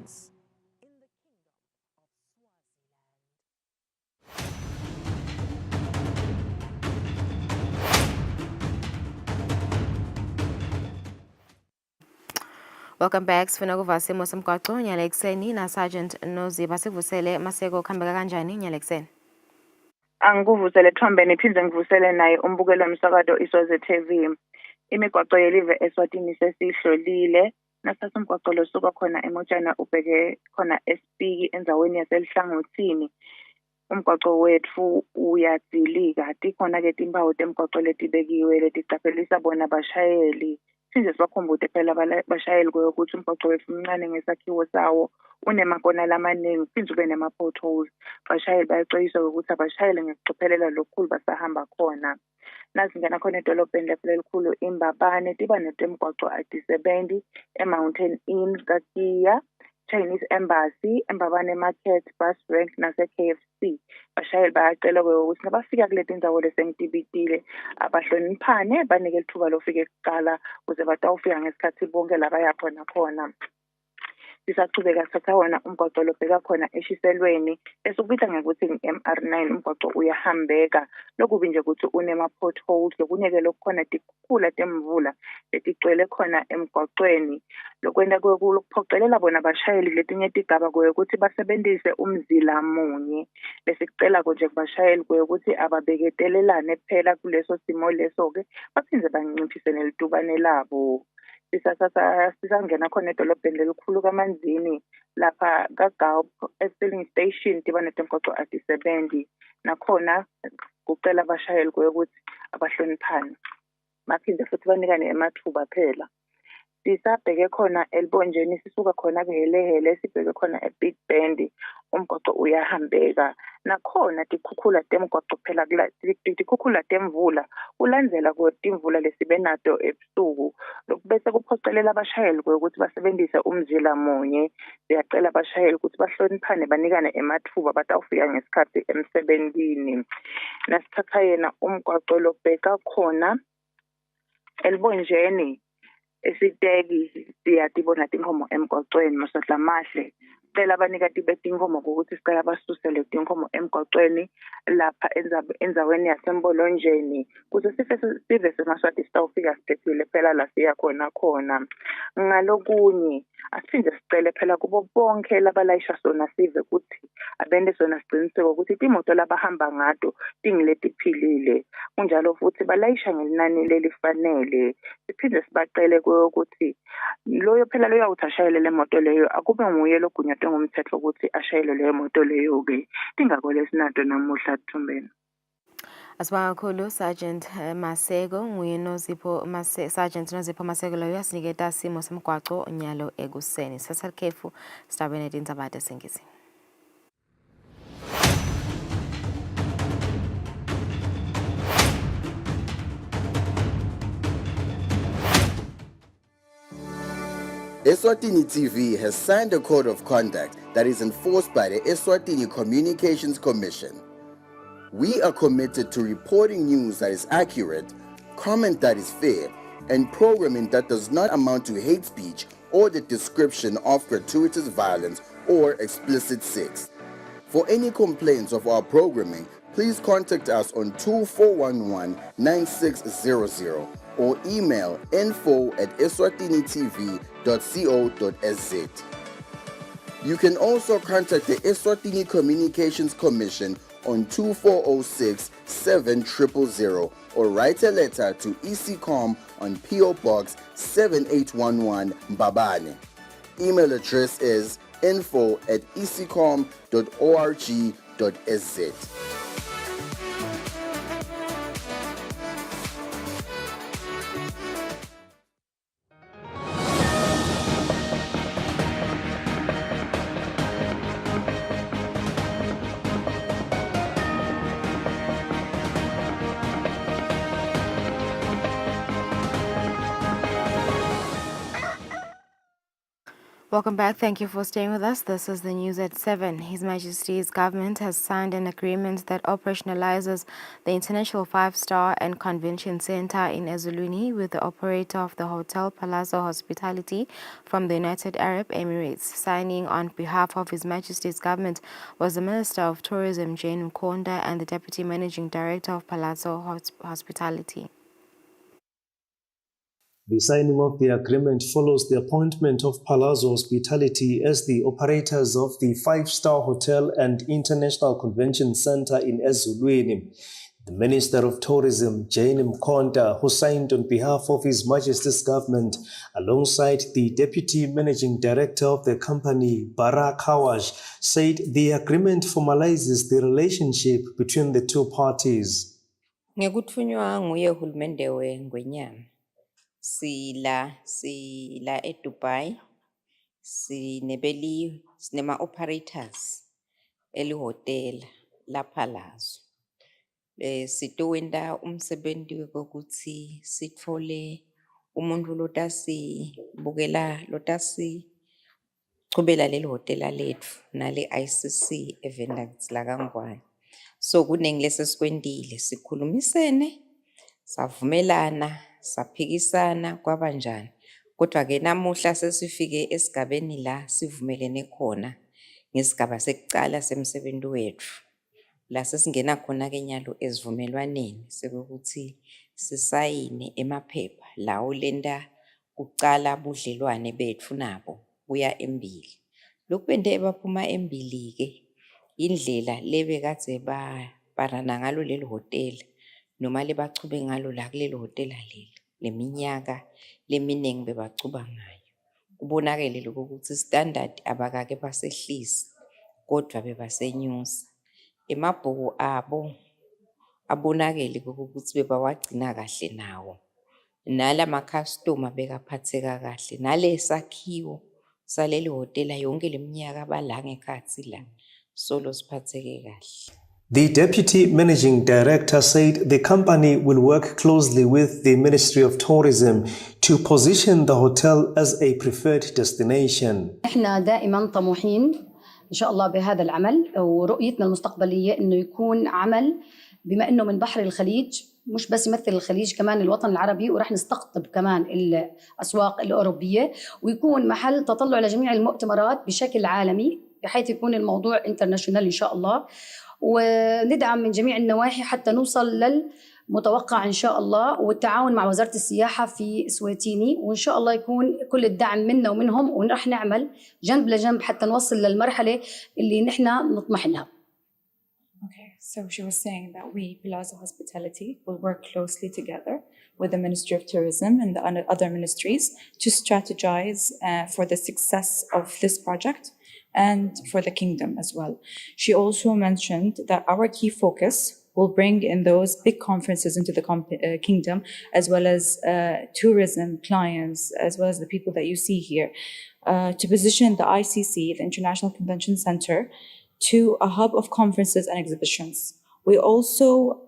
Welcome back. Sifuna kuva simo semgwaqo nyala ekuseni na Sergeant Noziba sivusele Maseko kuhambeka kanjani nyala ekuseni? Angikuvusele Thombeni iphinde ngivusele naye umbukelo womsakazo Iswazi TV. Imigwaqo yelive Eswatini sesihlolile. Nasithatha umgwaqo lo suka khona eMotshana ubheke khona eSpiki endaweni yaselihlangothini. Umgwaqo wethu uyadzilika. Tikhona-ke timpawu temgwaqo letibekiwe letiqaphelisa bona abashayeli. Size sibakhumbuze phela abashayeli ukuthi umgwaqo wethu mncane ngesakhiwo sawo unemakona lamaningi phinde ube nema-potholes. Abashayeli bayaxwayiswa ukuthi abashayeli ngekucophelela lokukhulu basahamba khona. Nasingena khona edolobheni lethu elikhulu iMbabane tiba netemgwaqo adisebendi eMountain Inn kaTiya, Chinese Embassy, eMbabane Market, Bus Rank nase-KFC. Abashayeli bayacela-ke ukuthi nabafika kuleti ndawo lesengitibitile abahloniphane banike ithuba lofika kuqala ukuze batawufika ngesikhathi bonke la baya khona. Sisachubeka sithatha wona umgwaqo lobheka khona eshiselweni esikubiza ngokuthi i-MR9 umgwaqo uyahambeka. Lokubi nje ukuthi unema-potholes lokunye-ke lokukhona tikhukhula temvula letigcwele khona emgwaqweni. Lokwenda lokuphocelela bona abashayeli letinye tigaba ukuthi basebenzise umzila munye. Besicela nje kubashayeli ukuthi ababeketelelane phela kuleso simo leso-ke baphinde banciphise nelitubane labo. Sisangena khona edolobheni lelikhulu kaManzini lapha kaGaup e-filling station tiba netemgwaqo adisebendi. Nakhona kucela abashayeli ukuthi abahloniphane baphinde futhi banikane emathuba phela. Sisabheke khona elibonjeni sisuka khona kuhelehele sibheke khona eBig Bend umgwaqo uyahambeka. Nakhona tikhukhula temgwaqo phela tikhukhula temvula ulandzela timvula lesibe nato ebusuku. Bese kuphocelela abashayeli ukuthi basebenzise umzila munye. Siyacela abashayeli ukuthi bahloniphane banikane emathuba batawufika ngesikhathi emsebenzini. Nasithatha yena umgwaqo lobheka khona elibonjeni esiteki siyatibona tinkomo emgwaqweni Masatla Mahle. Cela abanikati betinkomo ukuthi sicela basusele tinkomo emgwaqweni lapha enzaweni yasembolonjeni kuze sive semaswati sitawufika siphephile phela la siya khona. Ngalokunye asiphinde sicele phela kubo bonke labalayisha sona sive ukuthi abende sona siqiniseke ukuthi imoto labahamba ngato tingiletiphilile. Kunjalo futhi balayisha ngelinani lelifanele. Siphinde sibacele ukuthi loyo phela loyo awuthashayele le moto leyo akube nguye logunyatwe ngumthetho ukuthi ashayele leyo moto leyo-ke. Tingako lesinato namuhla Thombeni. Asibonga kakhulu Sergeant Maseko nguye Sergeant Nozipho Maseko loyo yasiniketa simo semgwaqo nyalo ekuseni. Sithatha ikhefu sitabene netindzaba tesingisi. Eswatini TV has signed a code of conduct that is enforced by the Eswatini Communications Commission. We are committed to reporting news that is accurate, comment that is fair, and programming that does not amount to hate speech or the description of gratuitous violence or explicit sex. For any complaints of our programming, please contact us on 2411-9600 or email info@eswatinitv.co.za. You can also contact the Eswatini Communications Commission on 2406 7000 or write a letter to ECCOM on PO Box 7811 Mbabane. Email address is info@ecom.org.sz. Welcome back. Thank you for staying with us. This is the news at 7. His Majesty's government has signed an agreement that operationalizes the International 5-Star and Convention Center in Eswatini with the operator of the hotel Palazzo Hospitality from the United Arab Emirates. Signing on behalf of His Majesty's government was the Minister of Tourism, Jane Mkonda, and the Deputy Managing Director of Palazzo Hospitality. The signing of the agreement follows the appointment of Palazzo Hospitality as the operators of the 5-star hotel and international convention center in Eswatini. The Minister of Tourism, Jane Mkonda, who signed on behalf of His Majesty's government, alongside the Deputy Managing Director of the company, Barak Hawash, said the agreement formalizes the relationship between the two parties. Ngekuthunywa nguye uhulumende weNgwenyama. Sila eDubai, sinema operators elihotela la Palazzo. Sitowenda umsebenzi wokuthi sithole umuntu lotasi chubela leli hotela lethu nale ICC event la Kangwane. So kunengilese sikwendile sikhulumisene savumelana saphikisana kwabanjani kodwa ke namuhla sesifike esigabeni la sivumelene khona ngesigaba sekucala semsebenzi wethu la sesingena khona ke nyalo ezivumelwaneni sekuthi sisayine emaphepha lawo lenda kucala budlelwane bethu nabo buya embili lokhu bende baphuma embili ke indlela lebekade barana ngalo leli hotel noma lebachube ngalo la kuleli hotela leminyaka leminingi bebachuba ngayo kubonakele lokho ukuthi standard abakake basehlisa kodwa bebasenyusa emabhuku abo abonakele ukuthi bebawagcina kahle nawo nala customer bekaphatheka kahle nale sakhiwo saleli hotela yonke leminyaka abala ngekhathi la solo siphatheke kahle. The Deputy Managing Director said the company will work closely with the Ministry of Tourism to position the hotel as a preferred destination. احنا دائما طموحين إن شاء الله بهذا العمل ورؤيتنا المستقبلية إنه يكون عمل بما إنه من بحر الخليج مش بس يمثل الخليج كمان الوطن العربي ورح نستقطب كمان الأسواق الأوروبية ويكون محل تطلع لجميع المؤتمرات بشكل عالمي بحيث يكون الموضوع انترناشونال إن شاء الله وندعم من جميع النواحي حتى نوصل للمتوقع إن شاء الله والتعاون مع وزارة السياحة في اسواتيني وإن شاء الله يكون كل الدعم منا ومنهم ونرح نعمل جنب لجنب حتى نوصل للمرحلة اللي نحن نطمح لها. Okay, so she was saying that we, Palazzo Hospitality, will work closely together with the Ministry of Tourism and the other ministries to strategize for the success of this project and for the kingdom as well. She also mentioned that our key focus will bring in those big conferences into the kingdom, as well as tourism clients, as well as the people that you see here, to position the ICC, the International Convention Center, to a hub of conferences and exhibitions. We also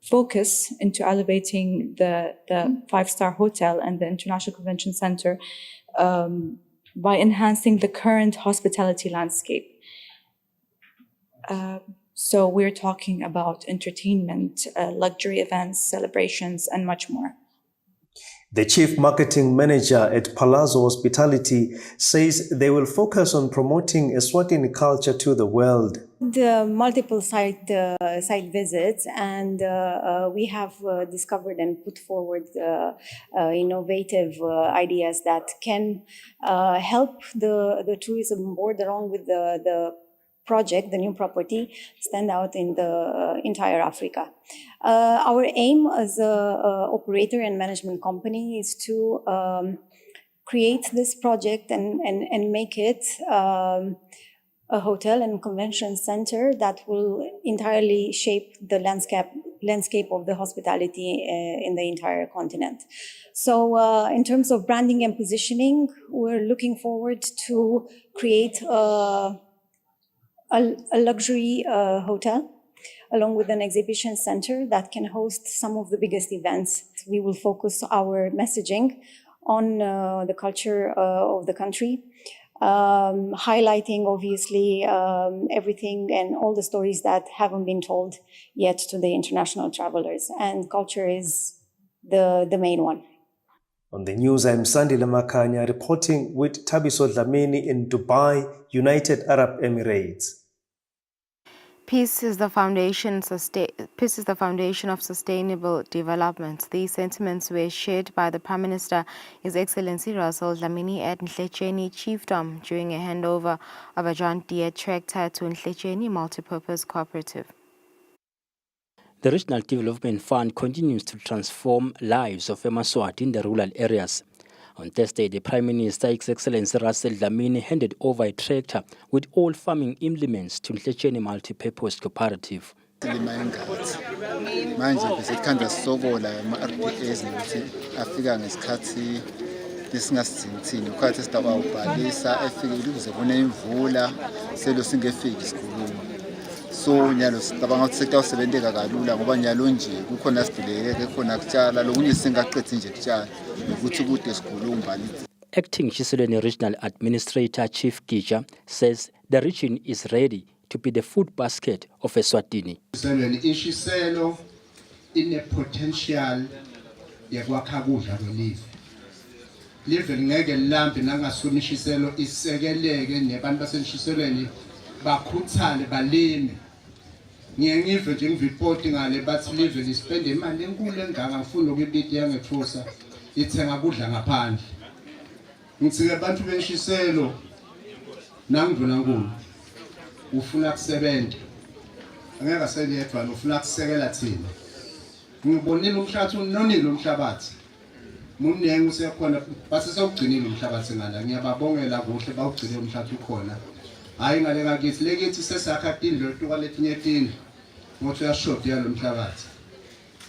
focus into elevating the 5-star hotel and the International Convention Center by enhancing the current hospitality landscape. So we're talking about entertainment, luxury events, celebrations, and much more. The Chief Marketing Manager at Palazzo Hospitality says they will focus on promoting Eswatini culture to the world. The multiple site visits and we have discovered and put forward innovative ideas that can help the tourism board along with the project, the new property, stand out in the entire Africa. Our aim as a operator and management company is to create this project and make it a hotel and convention center that will entirely shape the landscape of the hospitality in the entire continent. So in terms of branding and positioning, we're looking forward to create a luxury hotel along with an exhibition center that can host some of the biggest events. We will focus our messaging on the culture of the country, highlighting obviously everything and all the stories that haven't been told yet to the international travelers, and culture is the main one. On the news, I'm Sandile Makanya reporting with Tabiso Dlamini in Dubai, United Arab Emirates. Peace is the foundation of sustainable development. These sentiments were shared by the Prime Minister, His Excellency Russell Dlamini, at Nhlecheni Chiefdom during a handover of a John Deere tractor to Nhlecheni Multipurpose Cooperative. The Regional Development Fund continues to transform lives of Eswatini in the rural areas. On Thursday, the Prime Minister, His Excellency Russell Dlamini, handed over a tractor with all farming implements to Nhlecheni Multipurpose Cooperative. Manje besikhandwa sisokola ama-RPAs nokuthi afika ngesikhathi esingasithini ukhathi esitawubhalisa efike ukuze kune imvula selo singefiki isikhuluma. So nyalo sicabanga ukuthi sekutawusebenteka kalula ngoba nyalo nje kukhona sidileke khona kutshala lokunye singaqedzi nje kutshala ukuthi kude sikhuluma. Acting Kusile Regional Administrator Chief Gija says the region is ready to be the food basket of Eswatini. Ishiselo ine potential yakwakha kudla kwelive. Live ngeke lambe nangasona ishiselo isekeleke nebantu basenishiselweni bakhuthale balime. Ngiyengive nje ngireport ngale bathi live lispende imali enkulu engaka ngifuna ukubidi yangethusa ithenga kudla ngaphandle. Ngitsike abantu benishiselo nangiduna nkulu ufuna kusebenza angeke aseyedwa ufuna kusekela thina. Ngibonile umhlabathi unonile umhlabathi munengi usekhona base sewugcinile umhlabathi ngala ngiyababongela kuhle bawugcine umhlabathi ukhona. Hayi ngale ngakithi lekithi sesakha tindlo tukwaletinye tindlo ngothi uyashoda yalo mhlabathi.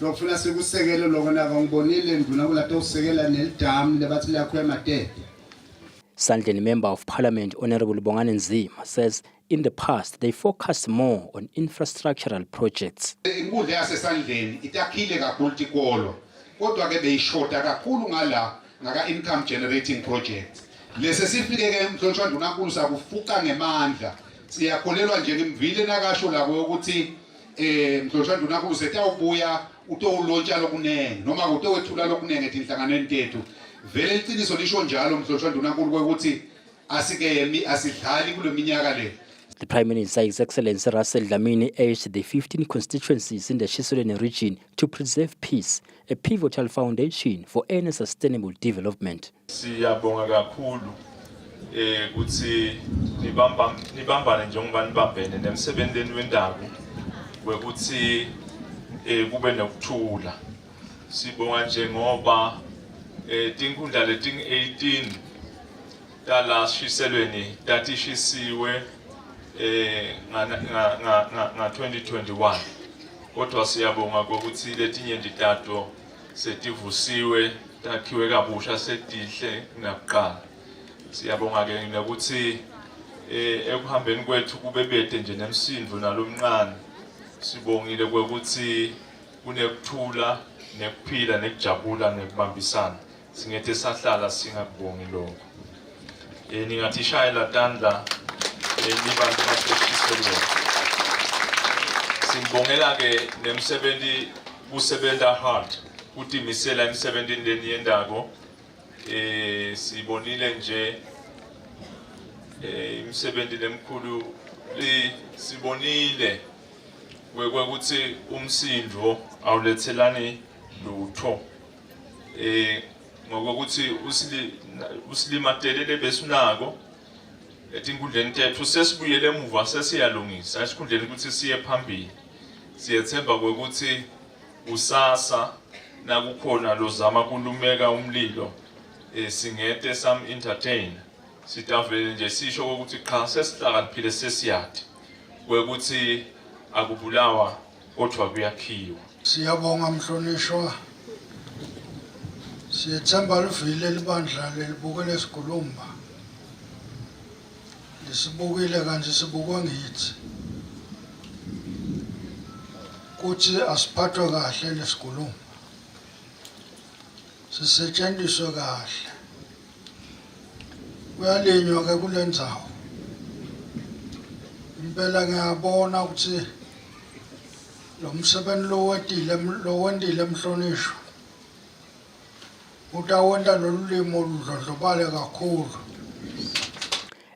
Lokufuna sikusekele lokho naka ngibonile nduna kulata usekela nelidamu lebathi lakho emadede. Sandleni Member of Parliament Honorable Bongani Nzima says in the past they focused more on infrastructural projects. Inkundla yasesandleni itakhile kakhulu tikolo kodwa ke beyishota kakhulu ngaka income generating projects. Lese sifike ke mhlonishwa ndunankulu sakufuqa ngemandla. Siyakholelwa nje ngimvile nakasho lako ukuthi mhlonishwa ndunankulu setawubuya utowulontsha lokunene noma utowethula lokunene etinhlanganweni tethu. Vele iqiniso lisho njalo mhlonishwa ndunankulu ukuthi asikemi asidlali kule minyaka le. The Prime Minister, His Excellency Russell Dlamini, urged the 15 constituencies in the Kusile region to preserve peace, a pivotal foundation for any sustainable development. Siyabonga kakhulu ukuthi nibambane njengoba nibambene nemsebenzini wendawo wekuthi kube nokuthula. Sibonga njengoba tinkundla leting 18 tala Kusileni tatishisiwe nga 2021 kodwa siyabonga ukuthi letinye nditato setivusiwe takhiwe kabusha setihle nakuqala. Siyabonga ke nokuthi ekuhambeni kwethu kubebede nje nemsindo nalomncane sibongile ukuthi kunekuthula nekuphila nekujabula nekubambisana. Singethe sahlala singakubongi lokho. Ningathi shayela tandla nibantu baseshiselweni. Simbongela ke nemsebenzi kusebenza hard ukuthi misela emsebenzini leniyendako. Sibonile nje imsebenzi lemkhulu sibonile kwekuthi umsindo awulethelani lutho. Ngokuthi usilimadelele besunako etinkundleni tethu sesibuyele emuva sesiyalungisa esikhundleni ukuthi siye phambili. Siyethemba ukuthi usasa nakukhona lozama kulumeka umlilo singete some entertain sitavele nje sisho ukuthi cha sesihlakaniphile sesiyade kwekuthi akubulawa kodwa kuyakhiwa. Siyabonga mhlonishwa. Siyethemba livile libandla lelibukele esikhulumba. Lisibukile kanje sibukwa ngithi. Kuthi asiphathwe kahle lesikhulumba. Sisetshenziswe kahle. Kuyalinywa ke kule ndzawo. Impela ngiyabona ukuthi lo msebenzi lo wendile mhlonishwa. Utawenda lolulimo ludlondlobale kakhulu.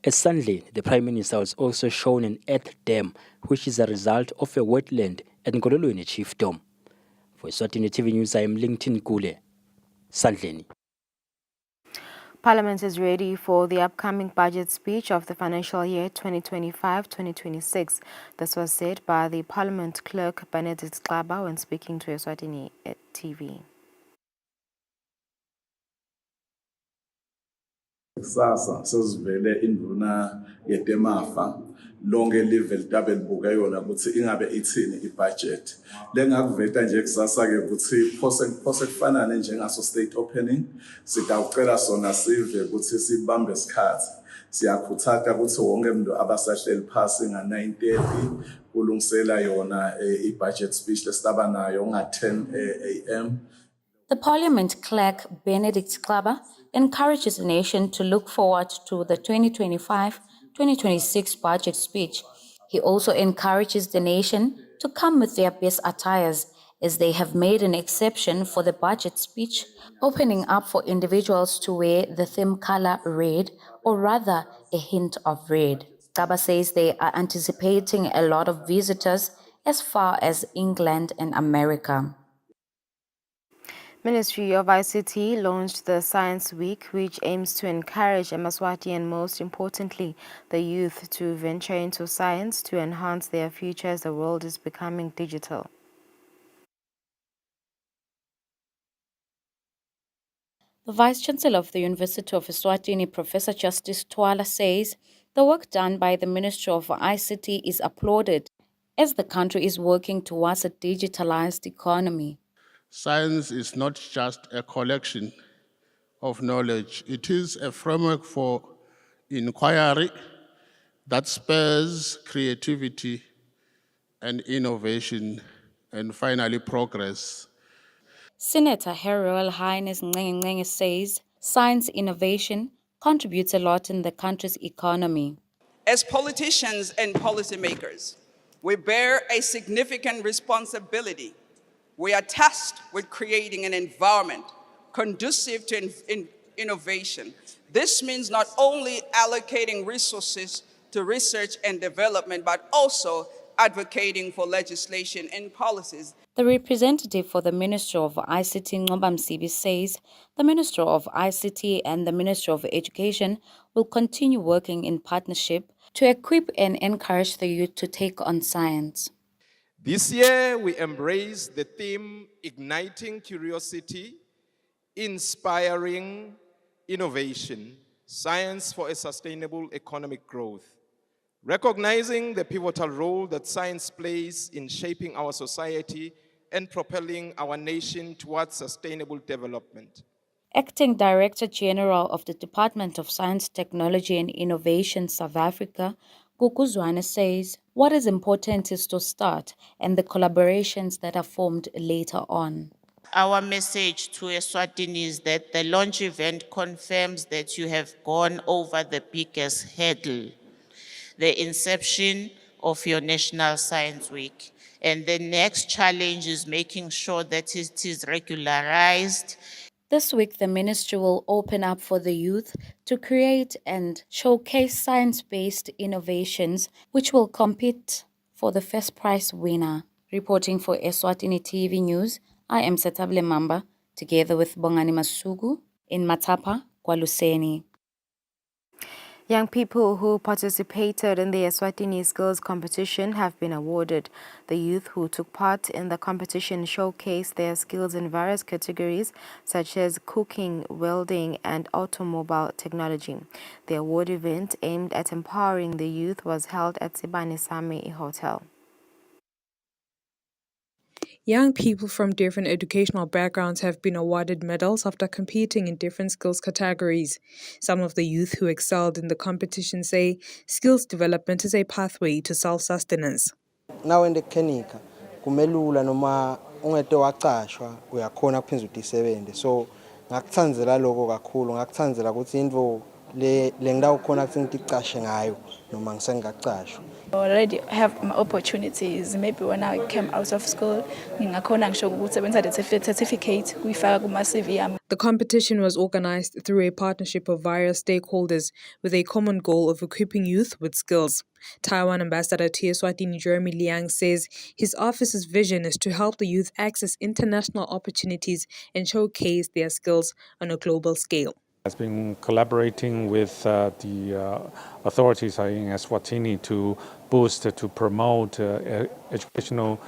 At Sandlane, the Prime Minister was also shown an earth dam, which is a result of a wetland at Ngololweni Chiefdom. For Eswatini TV News, I am LinkedIn Kule, Sandlane. Parliament is ready for the upcoming budget speech of the financial year 2025-2026. This was said by the Parliament Clerk Benedict Xaba when speaking to Eswatini TV. Sasa sesivele induna yetemafa lonke live litabe libuka yona ukuthi ingabe ithini ibudget lengakuveta nje kusasa ke ukuthi phose kufanane njengaso state opening sitawucela sona sive ukuthi sibambe isikhathi siyakhuthaza ukuthi wonke umuntu abasahleli phasi nga-9:30 kulungisela yona ibudget speech lesitaba nayo nga-10 am. The Parliament Clerk Benedict Xaba encourages the nation to look forward to the 2025-2026 budget speech. He also encourages the nation to come with their best attires, as they have made an exception for the budget speech, opening up for individuals to wear the theme color red, or rather a hint of red. Xaba says they are anticipating a lot of visitors as far as England and America. Ministry of ICT launched the Science Week, which aims to encourage Eswatini and, most importantly, the youth to venture into science to enhance their future as the world is becoming digital. The Vice-Chancellor of the University of Eswatini, Professor Justice Twala, says the work done by the Ministry of ICT is applauded as the country is working towards a digitalized economy. Science is not just a collection of knowledge. It is a framework for inquiry that spurs creativity and innovation and finally progress. Senator Her Royal Highness Ngenge says science innovation contributes a lot in the country's economy. As politicians and policymakers, we bear a significant responsibility. We are tasked with creating an environment conducive to innovation. This means not only allocating resources to research and development, but also advocating for legislation and policies. The representative for the Ministry of ICT, Ngoba Msibi, says the Ministry of ICT and the Ministry of Education will continue working in partnership to equip and encourage the youth to take on science. This year, we embrace the theme Igniting Curiosity, Inspiring Innovation, Science for a Sustainable Economic Growth, recognizing the pivotal role that science plays in shaping our society and propelling our nation towards sustainable development. Acting Director General of the Department of Science, Technology and Innovation, South Africa, Kukuzwane, says what is important is to start and the collaborations that are formed later on. Our message to Eswatini is that the launch event confirms that you have gone over the biggest hurdle, the inception of your National Science Week. And the next challenge is making sure that it is regularized. This week, the ministry will open up for the youth to create and showcase science-based innovations, which will compete for the first prize winner. Reporting for Eswatini TV News, I am Setable Mamba, together with Bongani Masugu in Matapa, KwaLuseni. Young people who participated in the Eswatini skills competition have been awarded. The youth who took part in the competition showcased their skills in various categories such as cooking, welding and automobile technology. The award event aimed at empowering the youth was held at Sibani Sami Hotel. Young people from different educational backgrounds have been awarded medals after competing in different skills categories. Some of the youth who excelled in the competition say skills development is a pathway to self-sustenance. Now in the Kenika, kumelula noma ungete waqashwa uyakhona kuphinza udisebenze. So ngakuthandzela lokho kakhulu, ngakuthandzela ukuthi indvo le ngidawo khona ukuthi ngicashe ngayo noma ngisengaqashwa. I already have my opportunities. Maybe when I came out of school, the competition was organized through a partnership of various stakeholders with a common goal of equipping youth with skills. Taiwan Ambassador to Eswatini Jeremy Liang says his office's vision is to help the youth access international opportunities and showcase their skills on a global scale. Has been collaborating with the authorities in Eswatini to boost, to promote educational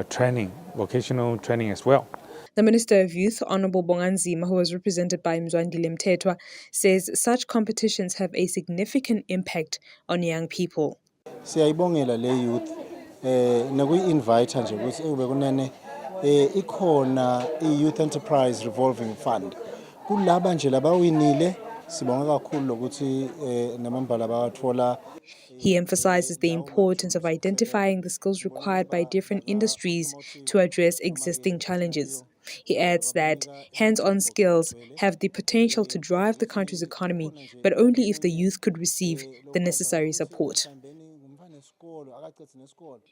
training, vocational training as well. The Minister of Youth, Honorable Bonganzima, who was represented by Mzwandile Mthethwa, says such competitions have a significant impact on young people. Siyayibongela le youth nakuyi-invite nje ukuthi ube kunene ikhona i-Youth Enterprise Revolving Fund. Kulaba nje labawinile sibonga kakhulu ukuthi namambala bawathola. He emphasizes the importance of identifying the skills required by different industries to address existing challenges. He adds that hands-on skills have the potential to drive the country's economy, but only if the youth could receive the necessary support.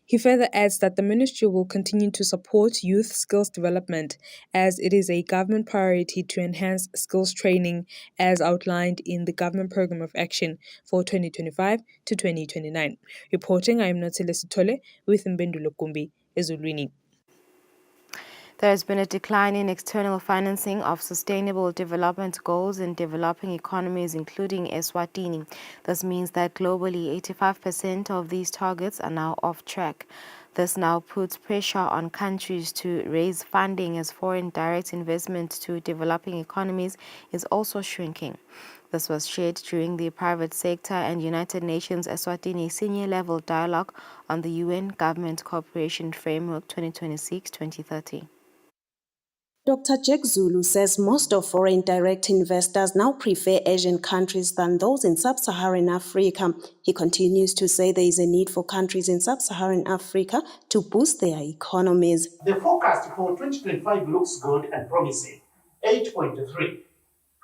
He further adds that the ministry will continue to support youth skills development as it is a government priority to enhance skills training as outlined in the Government Programme of Action for 2025 to 2029. Reporting, I am Notile Sitole with Mbendulo Kumbi, Ezulwini. There has been a decline in external financing of sustainable development goals in developing economies, including Eswatini. This means that globally, 85% of these targets are now off track. This now puts pressure on countries to raise funding as foreign direct investment to developing economies is also shrinking. This was shared during the private sector and United Nations Eswatini senior-level dialogue on the UN Government Cooperation Framework 2026-2030. Dr. Jack Zulu says most of foreign direct investors now prefer Asian countries than those in sub-Saharan Africa. He continues to say there is a need for countries in sub-Saharan Africa to boost their economies. The forecast for 2025 looks good and promising, 8.3.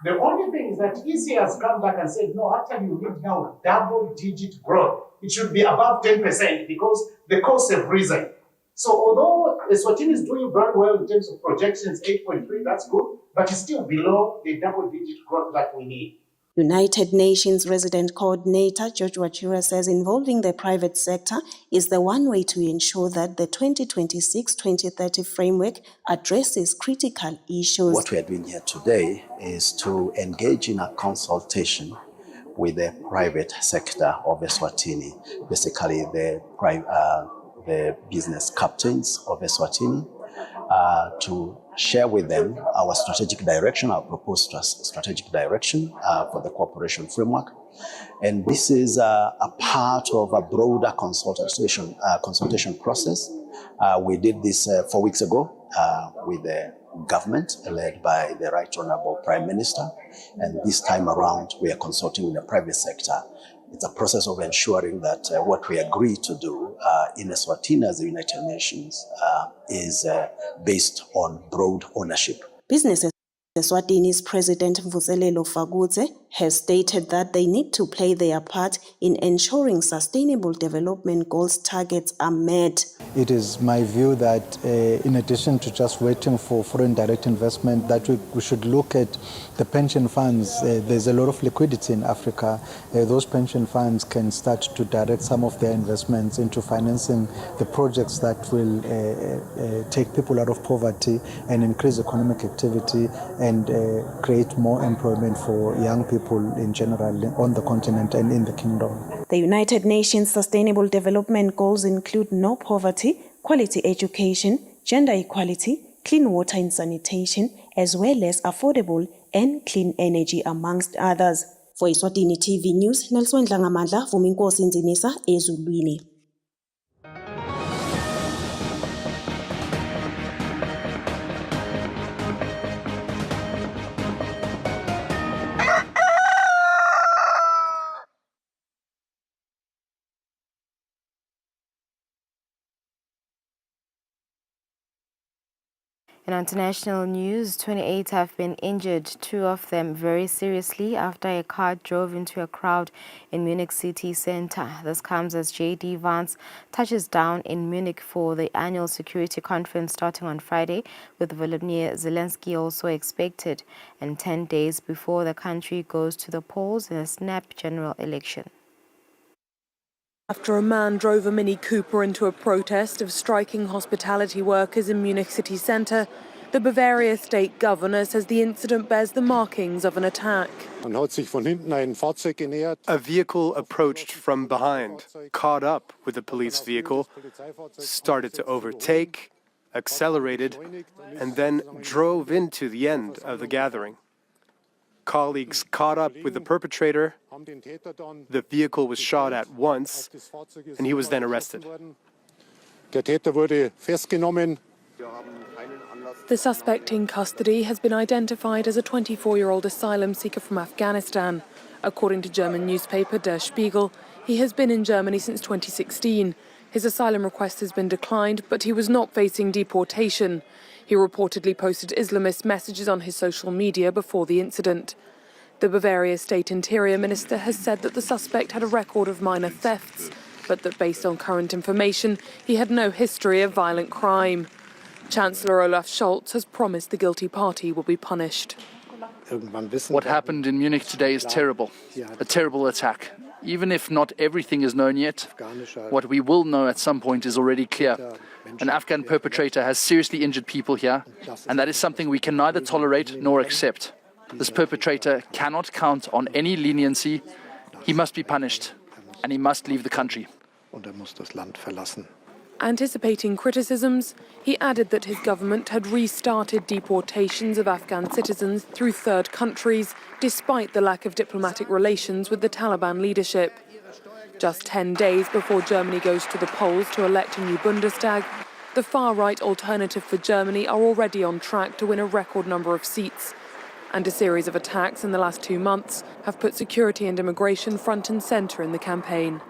The only thing is that EC has come back and said, no, actually you need now double-digit growth. It should be above 10% because the costs have risen. So although Eswatini is doing very well in terms of projections, 8.3, that's good, but it's still below the double-digit growth that we need. United Nations Resident Coordinator George Wachira says involving the private sector is the one way to ensure that the 2026-2030 framework addresses critical issues. What we are doing here today is to engage in a consultation with the private sector of Eswatini, basically the business captains of Eswatini, to share with them our strategic direction, our proposed strategic direction for the cooperation framework. And this is a part of a broader consultation process. We did this 4 weeks ago with the government led by the Right Honorable Prime Minister. And this time around, we are consulting with the private sector. It's a process of ensuring that what we agree to do in Eswatini as the United Nations is based on broad ownership. Business Eswatini's President Vuselelo Fagudze has stated that they need to play their part in ensuring sustainable development goals targets are met. It is my view that in addition to just waiting for foreign direct investment, that we should look at the pension funds. There's a lot of liquidity in Africa. Those pension funds can start to direct some of their investments into financing the projects that will take people out of poverty and increase economic activity and create more employment for young people. people in general on the continent and in the kingdom. The United Nations Sustainable Development Goals include no poverty, quality education, gender equality, clean water and sanitation, as well as affordable and clean energy, amongst others. For Eswatini TV News, Nelson Dlangamandla, Vuminkosi Nzinisa, Ezulwini. In international news, 28 have been injured, 2 of them very seriously, after a car drove into a crowd in Munich city center. This comes as J.D. Vance touches down in Munich for the annual security conference starting on Friday, with Volodymyr Zelensky also expected, and 10 days before the country goes to the polls in a snap general election. After a man drove a Mini Cooper into a protest of striking hospitality workers in Munich city centre, the Bavaria state governor says the incident bears the markings of an attack. A vehicle approached from behind, caught up with the police vehicle, started to overtake, accelerated, and then drove into the end of the gathering. Colleagues caught up with the perpetrator, the vehicle was shot at once, and he was then arrested. The suspect in custody has been identified as a 24-year-old asylum seeker from Afghanistan. According to German newspaper Der Spiegel, he has been in Germany since 2016. His asylum request has been declined, but he was not facing deportation. He reportedly posted Islamist messages on his social media before the incident. The Bavaria State Interior Minister has said that the suspect had a record of minor thefts, but that based on current information, he had no history of violent crime. Chancellor Olaf Scholz has promised the guilty party will be punished. What happened in Munich today is terrible, a terrible attack. Even if not everything is known yet, what we will know at some point is already clear. An Afghan perpetrator has seriously injured people here, and that is something we can neither tolerate nor accept. This perpetrator cannot count on any leniency. He must be punished, and he must leave the country. Anticipating criticisms, he added that his government had restarted deportations of Afghan citizens through third countries, despite the lack of diplomatic relations with the Taliban leadership. Just 10 days before Germany goes to the polls to elect a new Bundestag, the far-right Alternative for Germany are already on track to win a record number of seats. And a series of attacks in the last 2 months have put security and immigration front and centre in the campaign.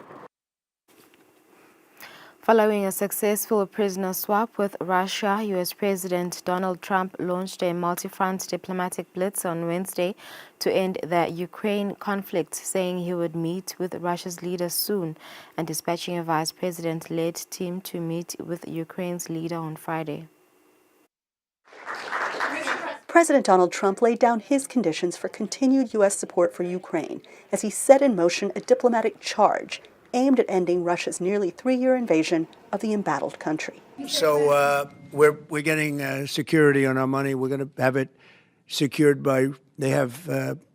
Following a successful prisoner swap with Russia, U.S. President Donald Trump launched a multi-front diplomatic blitz on Wednesday to end the Ukraine conflict, saying he would meet with Russia's leader soon and dispatching a vice president-led team to meet with Ukraine's leader on Friday. President Donald Trump laid down his conditions for continued U.S. support for Ukraine as he set in motion a diplomatic charge aimed at ending Russia's nearly 3-year invasion of the embattled country. So we're getting security on our money. We're going to have it secured by, they have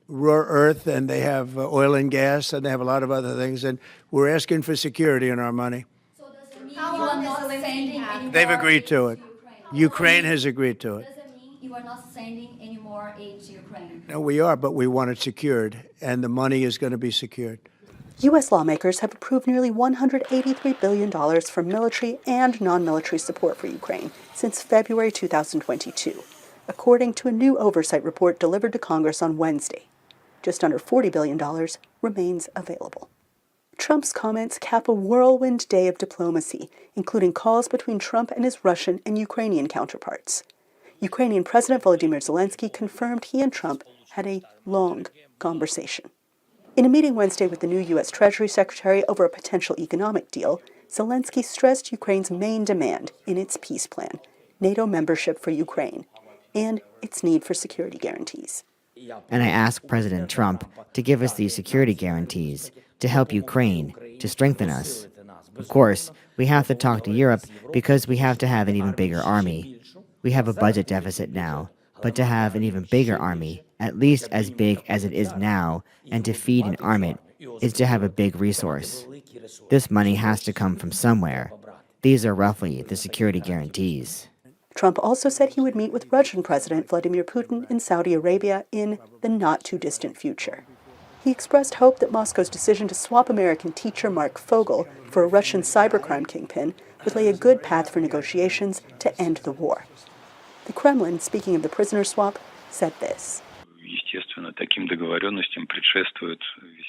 rare earth and they have oil and gas and they have a lot of other things. And we're asking for security on our money. So does it mean you are not sending any more They've agreed to it. Ukraine has agreed to it. Does it mean you are not sending any more aid to Ukraine? No, we are, but we want it secured, and the money is going to be secured. U.S. lawmakers have approved nearly $183 billion for military and non-military support for Ukraine since February 2022, according to a new oversight report delivered to Congress on Wednesday. Just under $40 billion remains available. Trump's comments cap a whirlwind day of diplomacy, including calls between Trump and his Russian and Ukrainian counterparts. Ukrainian President Volodymyr Zelensky confirmed he and Trump had a long conversation. In a meeting Wednesday with the new U.S. Treasury Secretary over a potential economic deal, Zelensky stressed Ukraine's main demand in its peace plan, NATO membership for Ukraine, and its need for security guarantees. And I asked President Trump to give us these security guarantees, to help Ukraine, to strengthen us. Of course, we have to talk to Europe because we have to have an even bigger army. We have a budget deficit now, but to have an even bigger army, at least as big as it is now, and to feed and arm it, is to have a big resource. This money has to come from somewhere. These are roughly the security guarantees. Trump also said he would meet with Russian President Vladimir Putin in Saudi Arabia in the not-too-distant future. He expressed hope that Moscow's decision to swap American teacher Mark Fogel for a Russian cybercrime kingpin would lay a good path for negotiations to end the war. The Kremlin, speaking of the prisoner swap, said this.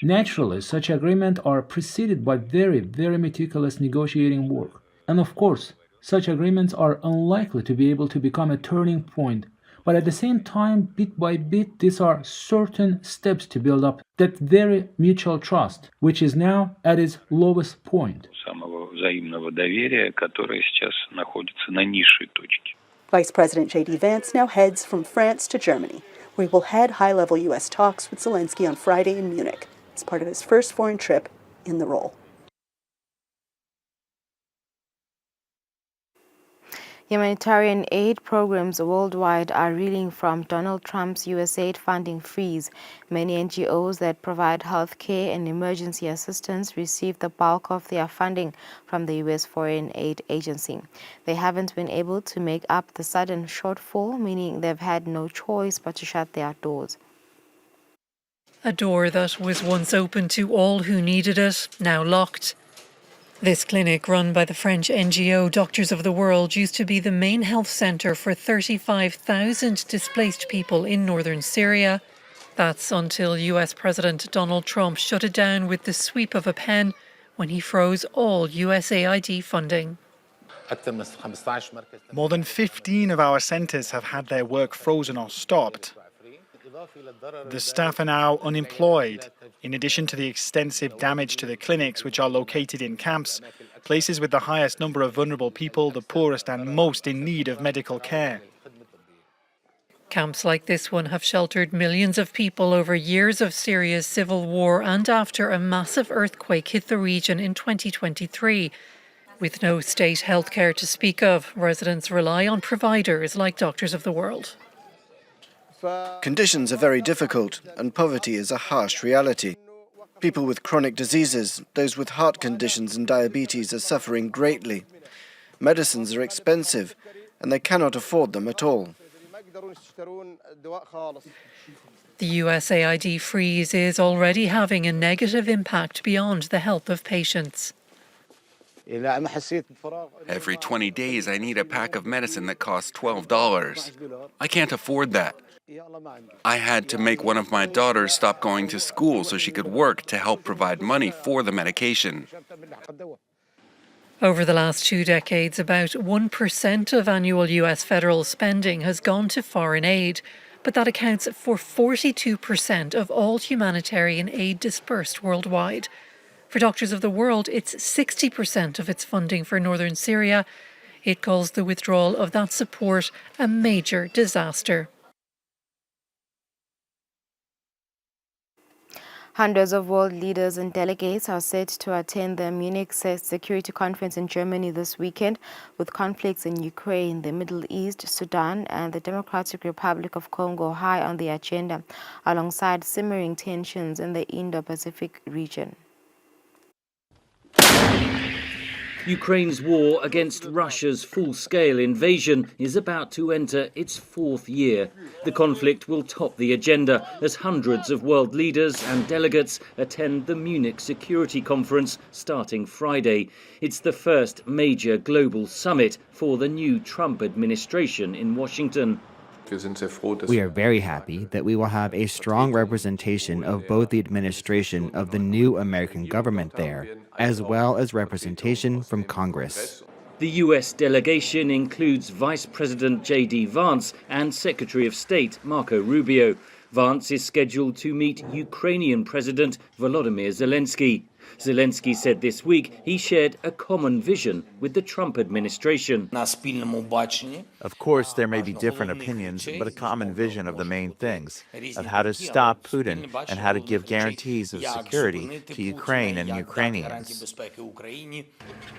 Naturally, such agreements are preceded by very, very meticulous negotiating work. And of course, such agreements are unlikely to be able to become a turning point. But at the same time, bit by bit, these are certain steps to build up that very mutual trust, which is now at its lowest point. Vice President J.D. Vance now heads from France to Germany, where he will head high-level U.S. talks with Zelensky on Friday in Munich as part of his first foreign trip in the role. Humanitarian aid programs worldwide are reeling from Donald Trump's USAID funding freeze. Many NGOs that provide health care and emergency assistance receive the bulk of their funding from the U.S. Foreign Aid Agency. They haven't been able to make up the sudden shortfall, meaning they've had no choice but to shut their doors. A door that was once open to all who needed it, now locked. This clinic, run by the French NGO Doctors of the World, used to be the main health centre for 35,000 displaced people in northern Syria. That's until US President Donald Trump shut it down with the sweep of a pen when he froze all USAID funding. More than 15 of our centres have had their work frozen or stopped. The staff are now unemployed, in addition to the extensive damage to the clinics, which are located in camps, places with the highest number of vulnerable people, the poorest and most in need of medical care. Camps like this one have sheltered millions of people over years of Syria's civil war and after a massive earthquake hit the region in 2023. With no state healthcare to speak of, residents rely on providers like Doctors of the World. Conditions are very difficult, and poverty is a harsh reality. People with chronic diseases, those with heart conditions and diabetes are suffering greatly. Medicines are expensive, and they cannot afford them at all. The USAID freeze is already having a negative impact beyond the health of patients. Every 20 days I need a pack of medicine that costs $12. I can't afford that. I had to make one of my daughters stop going to school so she could work to help provide money for the medication. Over the last 2 decades, about 1% of annual US federal spending has gone to foreign aid, but that accounts for 42% of all humanitarian aid dispersed worldwide. For Doctors of the World, it's 60% of its funding for northern Syria. It calls the withdrawal of that support a major disaster. Hundreds of world leaders and delegates are set to attend the Munich Security Conference in Germany this weekend, with conflicts in Ukraine, the Middle East, Sudan, and the Democratic Republic of Congo high on the agenda, alongside simmering tensions in the Indo-Pacific region. Ukraine's war against Russia's full-scale invasion is about to enter its 4th year. The conflict will top the agenda as hundreds of world leaders and delegates attend the Munich Security Conference starting Friday. It's the first major global summit for the new Trump administration in Washington. We are very happy that we will have a strong representation of both the administration of the new American government there, as well as representation from Congress. The U.S. delegation includes Vice President J.D. Vance and Secretary of State Marco Rubio. Vance is scheduled to meet Ukrainian President Volodymyr Zelensky. Zelensky said this week he shared a common vision with the Trump administration. Of course, there may be different opinions, but a common vision of the main things, of how to stop Putin and how to give guarantees of security to Ukraine and Ukrainians.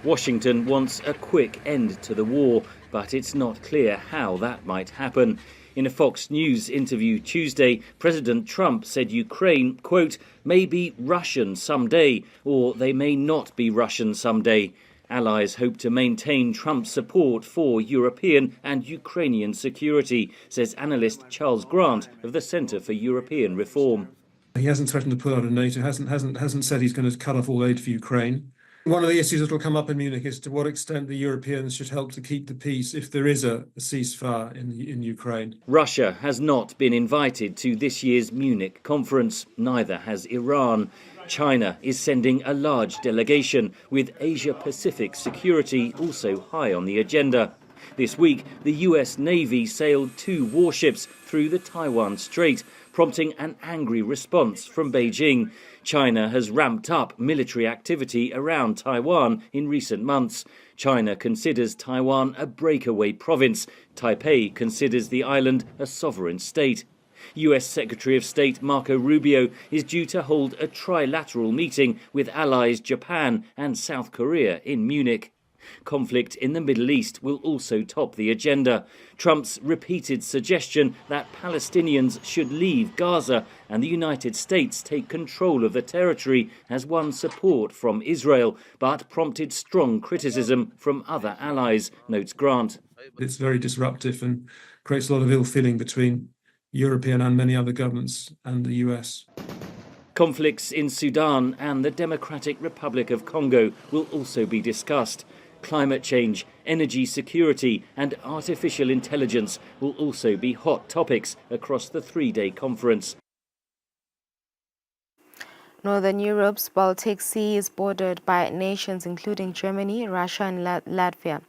Washington wants a quick end to the war, but it's not clear how that might happen. In a Fox News interview Tuesday, President Trump said Ukraine, quote, may be Russian someday, or they may not be Russian someday. Allies hope to maintain Trump's support for European and Ukrainian security, says analyst Charles Grant of the Centre for European Reform. He hasn't threatened to pull out of NATO, hasn't said he's going to cut off all aid for Ukraine. One of the issues that will come up in Munich is to what extent the Europeans should help to keep the peace if there is a ceasefire in Ukraine. Russia has not been invited to this year's Munich conference, neither has Iran. China is sending a large delegation, with Asia-Pacific security also high on the agenda. This week, the US Navy sailed 2 warships through the Taiwan Strait, prompting an angry response from Beijing. China has ramped up military activity around Taiwan in recent months. China considers Taiwan a breakaway province. Taipei considers the island a sovereign state. US Secretary of State Marco Rubio is due to hold a trilateral meeting with allies Japan and South Korea in Munich. Conflict in the Middle East will also top the agenda. Trump's repeated suggestion that Palestinians should leave Gaza and the United States take control of the territory has won support from Israel, but prompted strong criticism from other allies, notes Grant. It's very disruptive and creates a lot of ill feeling between European and many other governments and the US. Conflicts in Sudan and the Democratic Republic of Congo will also be discussed. Climate change, energy security and artificial intelligence will also be hot topics across the 3-day conference. Northern Europe's Baltic Sea is bordered by nations including Germany, Russia and Latvia.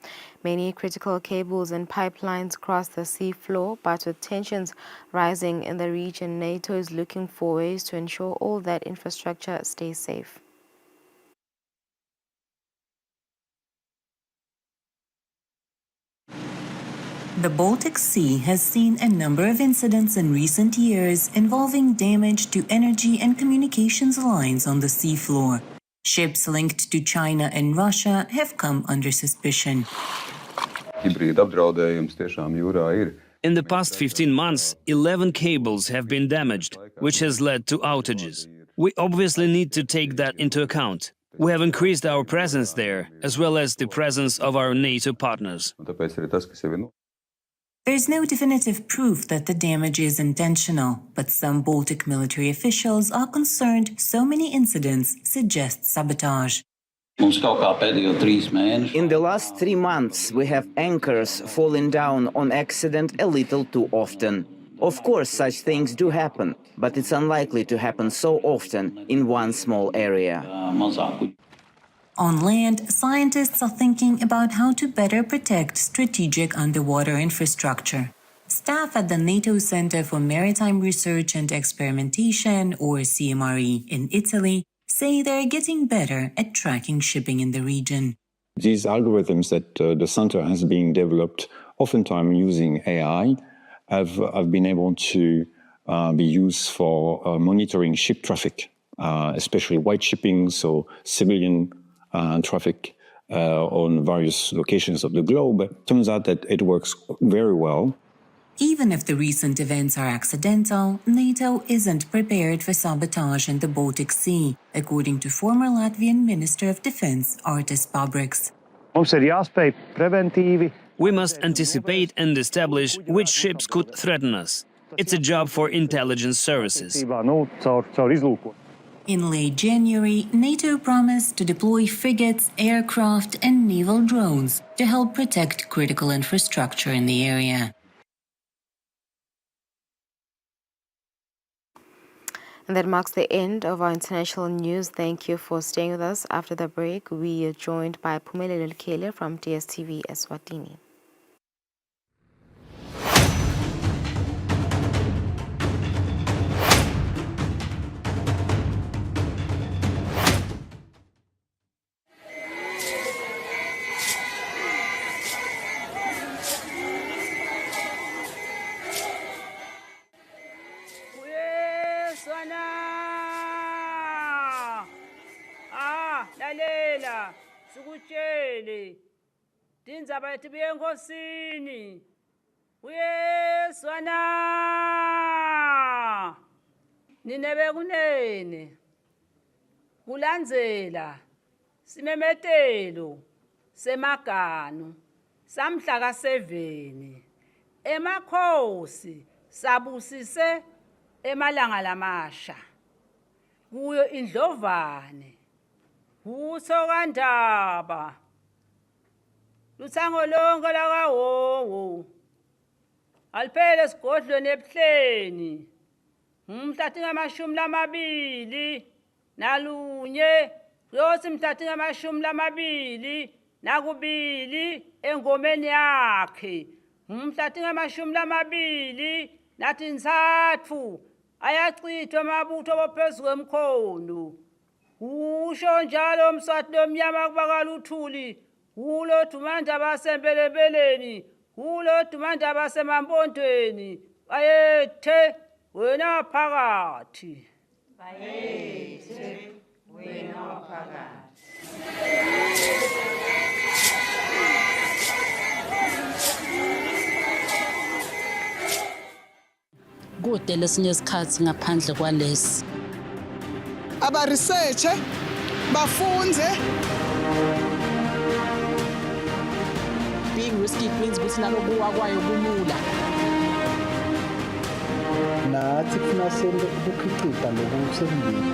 Many critical cables and pipelines cross the sea floor, but with tensions rising in the region, NATO is looking for ways to ensure all that infrastructure stays safe. The Baltic Sea has seen a number of incidents in recent years involving damage to energy and communications lines on the seafloor. Ships linked to China and Russia have come under suspicion. In the past 15 months, 11 cables have been damaged, which has led to outages. We obviously need to take that into account. We have increased our presence there, as well as the presence of our NATO partners. There's no definitive proof that the damage is intentional, but some Baltic military officials are concerned so many incidents suggest sabotage. In the last 3 months, we have anchors falling down on accident a little too often. Of course, such things do happen, but it's unlikely to happen so often in one small area. On land, scientists are thinking about how to better protect strategic underwater infrastructure. Staff at the NATO Center for Maritime Research and Experimentation, or CMRE, in Italy, say they're getting better at tracking shipping in the region. These algorithms that the center has been developed, oftentimes using AI, have been able to be used for monitoring ship traffic, especially white shipping, so civilian traffic on various locations of the globe. It turns out that it works very well. Even if the recent events are accidental, NATO isn't prepared for sabotage in the Baltic Sea, according to former Latvian Minister of Defense Artis Pabriks. We must anticipate and establish which ships could threaten us. It's a job for intelligence services. In late January, NATO promised to deploy frigates, aircraft and naval drones to help protect critical infrastructure in the area. And that marks the end of our international news. Thank you for staying with us. After the break, we are joined by Phumelelo Lekele from DStv Eswatini. Lalela sikutshele tindzaba tibuye enkosini Uyezwana ninebe kunene kulandzela simemetelo semaganu samhla ka7 emakhosi sabusise emalanga lamasha kuyo indlovane uthokandaba lutsango lonke lakawowo aliphele esigodlweni ebuhleni mhla tingamashumi 21 kuyothi mhla tingamashumi 22 engomeni yakhe mhla tingamashumi 23 ayachithwa amabutho bophezu kwemkhono usho njalo umswati lomnyama kubakala uthuli ulo dumanda basembelebeleni ulo dumanda basemambondweni bayethe wena phakathi bayethe wena phakathi kude lesinye isikhathi ngaphandle kwalesi abaresearche bafunze. Being risky means ukuthi nalokuwa kwayo kulula. Nathi kufuna sento ukukhicita lokusembili.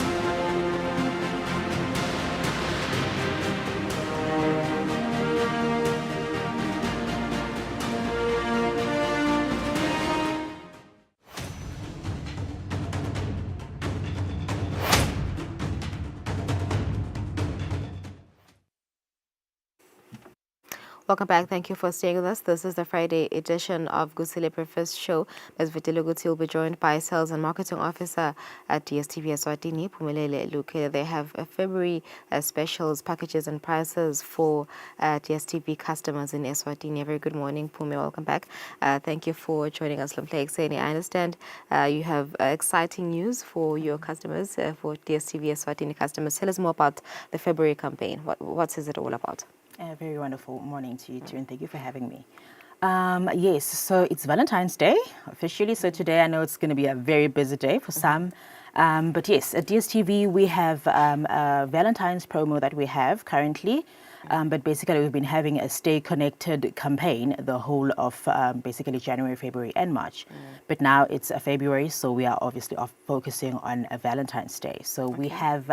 Welcome back. Thank you for staying with us. This is the Friday edition of Kusile Breakfast Show. Ms. Vitile Guti will be joined by Sales and Marketing Officer at DStv Eswatini, Pumelele Luke. They have February specials, packages and prices for DStv customers in Eswatini. A very good morning, Pume. Welcome back. Thank you for joining us. I understand you have exciting news for your customers, for DStv Eswatini customers. Tell us more about the February campaign. What is it all about? A very wonderful morning to you too, and thank you for having me. Yes, so it's Valentine's Day officially. So today I know it's going to be a very busy day for some. But yes, at DStv we have a Valentine's promo that we have currently. But basically we've been having a Stay Connected campaign the whole of basically January, February and March. But now it's February, so we are obviously focusing on a Valentine's Day. So we have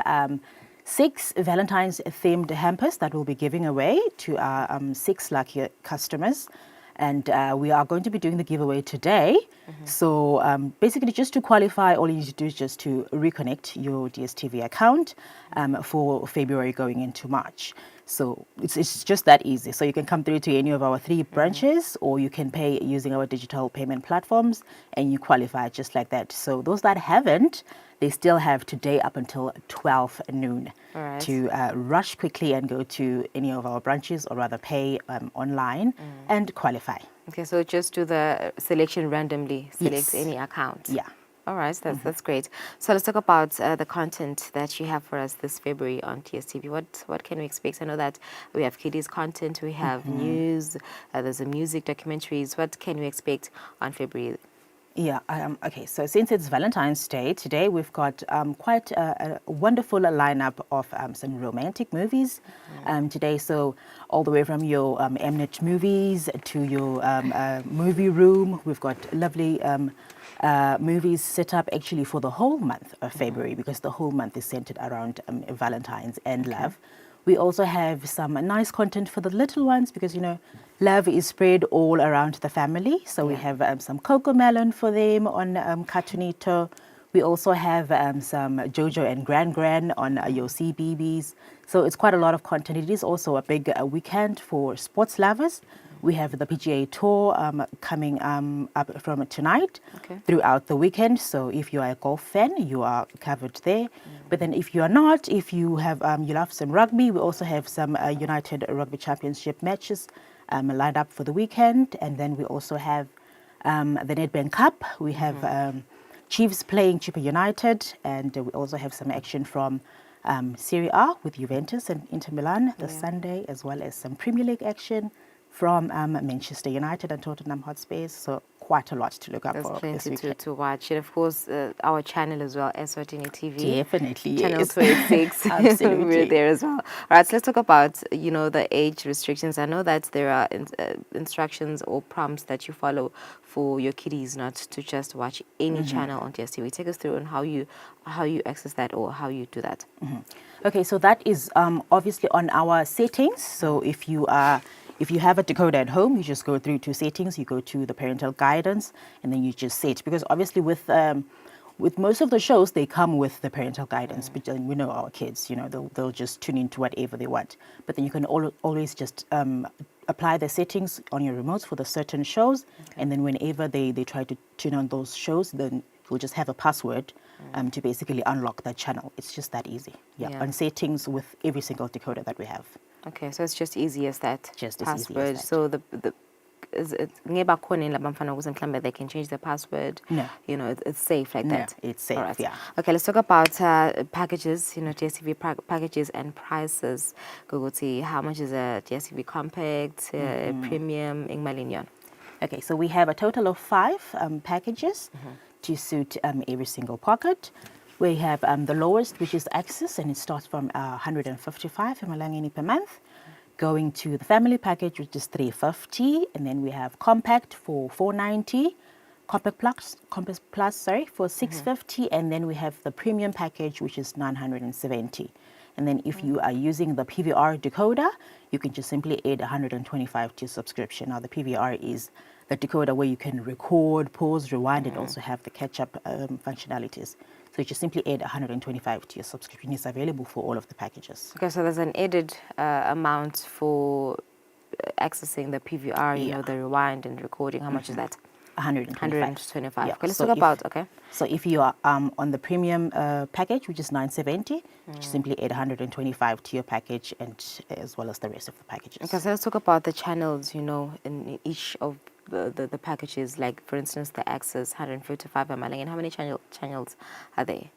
6 Valentine's themed hampers that we'll be giving away to our 6 lucky customers. And we are going to be doing the giveaway today. So basically just to qualify, all you need to do is just to reconnect your DStv account for February going into March. So it's just that easy. So you can come through to any of our 3 branches or you can pay using our digital payment platforms and you qualify just like that. So those that haven't, they still have today up until 12 noon to rush quickly and go to any of our branches or rather pay online and qualify. Okay, so just do the selection randomly, select any account. Yeah. All right, that's great. So let's talk about the content that you have for us this February on DStv. What can we expect? I know that we have kiddies content, we have news, there's a music, documentaries. What can we expect on February? Yeah, okay, so since it's Valentine's Day, today we've got quite a wonderful lineup of some romantic movies today. So all the way from your Mnet movies to your movie room, we've got lovely movies set up actually for the whole month of February because the whole month is centered around Valentine's and love. We also have some nice content for the little ones because, you know, love is spread all around the family. So we have some Coco Melon for them on Cartoonito. We also have some Jojo and Gran on your CBBS. So it's quite a lot of content. It is also a big weekend for sports lovers. We have the PGA Tour coming up from tonight throughout the weekend. So if you are a golf fan, you are covered there. But then if you are not, if you have you love some rugby, we also have some United Rugby Championship matches lined up for the weekend. And then we also have the Nedbank Cup. We have Chiefs playing Chippa United. And we also have some action from Serie A with Juventus and Inter Milan this Sunday, as well as some Premier League action. from Manchester United and Tottenham Hotspur. So quite a lot to look up There's for this plenty weekend. to watch. And of course, our channel as well, Eswatini TV. Definitely, Channel yes. 26. Absolutely. We're there as well. All right, so let's talk about, the age restrictions. I know that there are instructions or prompts that you follow for your kiddies not to just watch any channel on DStv. Take us through on how you access that or how you do that. Okay, so that is obviously on our settings. So if you have a decoder at home, you just go through to settings, you go to the parental guidance, and then you just set. Because obviously with most of the shows, they come with the parental guidance. But we know our kids, they'll just tune into whatever they want. But then you can always just apply the settings on your remotes for the certain shows. And then whenever they try to tune on those shows, then you'll just have a password to basically unlock that channel. It's just that easy. Yeah, on settings with every single decoder that we have. Okay, so it's just easy as that. Just as password. easy as that. So they can change the password. No. It's safe like that. It's safe, All right. yeah. Okay, let's talk about packages, DStv packages and prices. Guguti, how much is a DStv compact, premium, Ingmalinyon? Okay, so we have a total of 5 packages to suit every single pocket. We have the lowest, which is Access, and it starts from 155 Malangeni per month, going to the family package, which is 350, and then we have Compact for 490, Compact Plus, for 650, and then we have the Premium package, which is 970. And then if you are using the PVR decoder, you can just simply add 125 to your subscription. Now, the PVR is the decoder where you can record, pause, rewind, and also have the catch-up functionalities. So you just simply add 125 to your subscription. It's available for all of the packages. Okay, so there's an added amount for accessing the PVR, the rewind and recording. How much is that? 125. Yeah. Okay, let's talk about, So if you are on the premium package, which is 970, you simply add 125 to your package and as well as the rest of the packages. Okay, so let's talk about the channels, in each of the packages. Like, for instance, the Access 155 ml. And how many channels are there?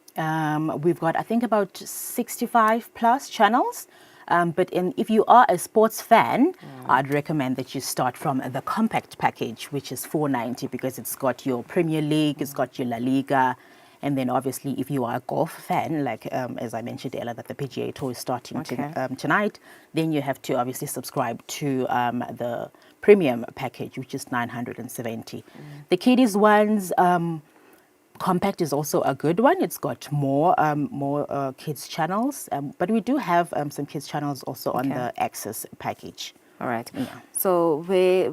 We've got, I think, about 65 plus channels. But if you are a sports fan, I'd recommend that you start from the compact package, which is 490, because it's got your Premier League, it's got your La Liga, and then obviously if you are a golf fan, like as I mentioned earlier, that the PGA Tour is starting tonight, then you have to obviously subscribe to the premium package, which is 970. The kiddies ones, Compact is also a good one. It's got more kids channels, but we do have some kids channels also on the Access package. All right. Yeah. So where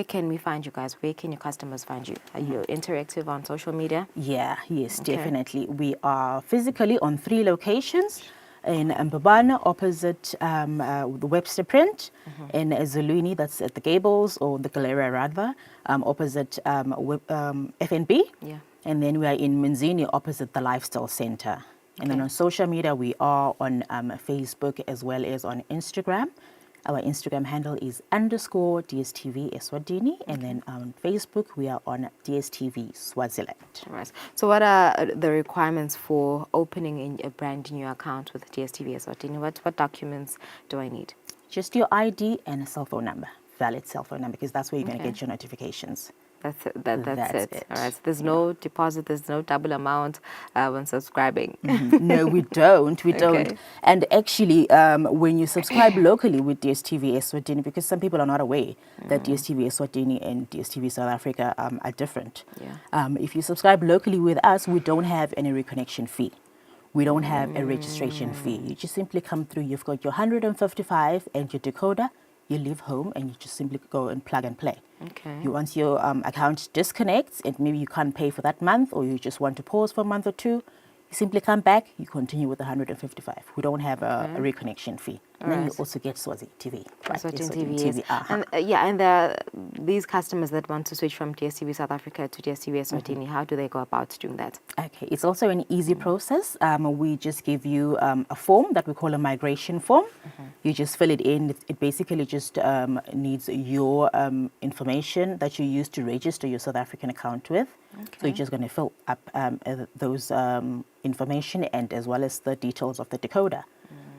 can we find you guys? Where can your customers find you? Are you interactive on social media? Yes, definitely. We are physically on 3 locations. In Mbabane, opposite the Webster Print, in Zulwini, that's at the Gables, or the Galera rather, opposite FNB. Yeah. And then we are in Menzini, opposite the Lifestyle Center. And then on social media, we are on Facebook as well as on Instagram. Our Instagram handle is _DStv Eswatini. And then on Facebook, we are on DStv Swaziland. All right. So what are the requirements for opening a brand new account with DStv Eswatini? What documents do I need? Just your ID and a cell phone number, valid cell phone number, because that's where you're going to get your notifications. That's it. All right. So there's no deposit. There's no double amount when subscribing. No, we don't. We don't. And actually, when you subscribe locally with DStv Eswatini, because some people are not aware that DStv Eswatini and DStv South Africa are different. Yeah. If you subscribe locally with us, we don't have any reconnection fee. We don't have a registration fee. You just simply come through. You've got your 155 and your decoder. You leave home and you just simply go and plug and play. Okay. Once your account disconnects and maybe you can't pay for that month, or you just want to pause for a month or two, you simply come back, you continue with the 155. We don't have a reconnection fee. And then you also get Swazi TV. Eswatini TV, yes. And and there are these customers that want to switch from DStv South Africa to DStv Eswatini. How do they go about doing that? Okay, it's also an easy process. We just give you a form that we call a migration form. You just fill it in. It basically just needs your information that you use to register your South African account with. So you're just going to fill up those information and as well as the details of the decoder.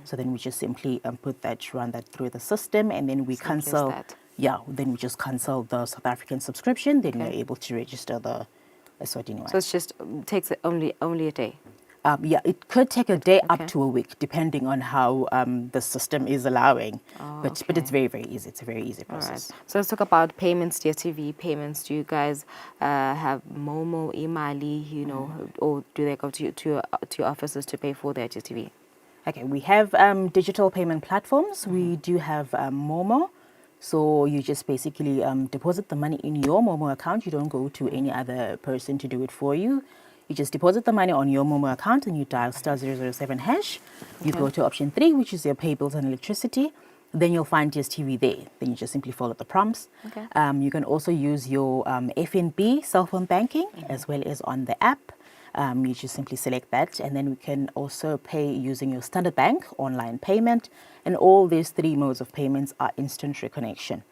So then we just simply run that through the system, and then we cancel. then we just cancel the South African subscription. Then you're able to register the Eswatini one. So it just takes only a day. It could take a day up to a week, depending on how the system is allowing. But it's very, very easy. It's a very easy process. All right. So let's talk about payments, DStv payments. Do you guys have Momo, Imali, or do they go to your offices to pay for their DStv? Okay, we have digital payment platforms. We do have Momo. So you just basically deposit the money in your Momo account. You don't go to any other person to do it for you. You just deposit the money on your Momo account and you dial *007#. You go to option 3, which is your pay bills and electricity. Then you'll find DStv there. Then you just simply follow the prompts. You can also use your FNB cell phone banking as well as on the app. You just simply select that, and then we can also pay using your Standard Bank online payment. And all these 3 modes of payments are instant reconnection.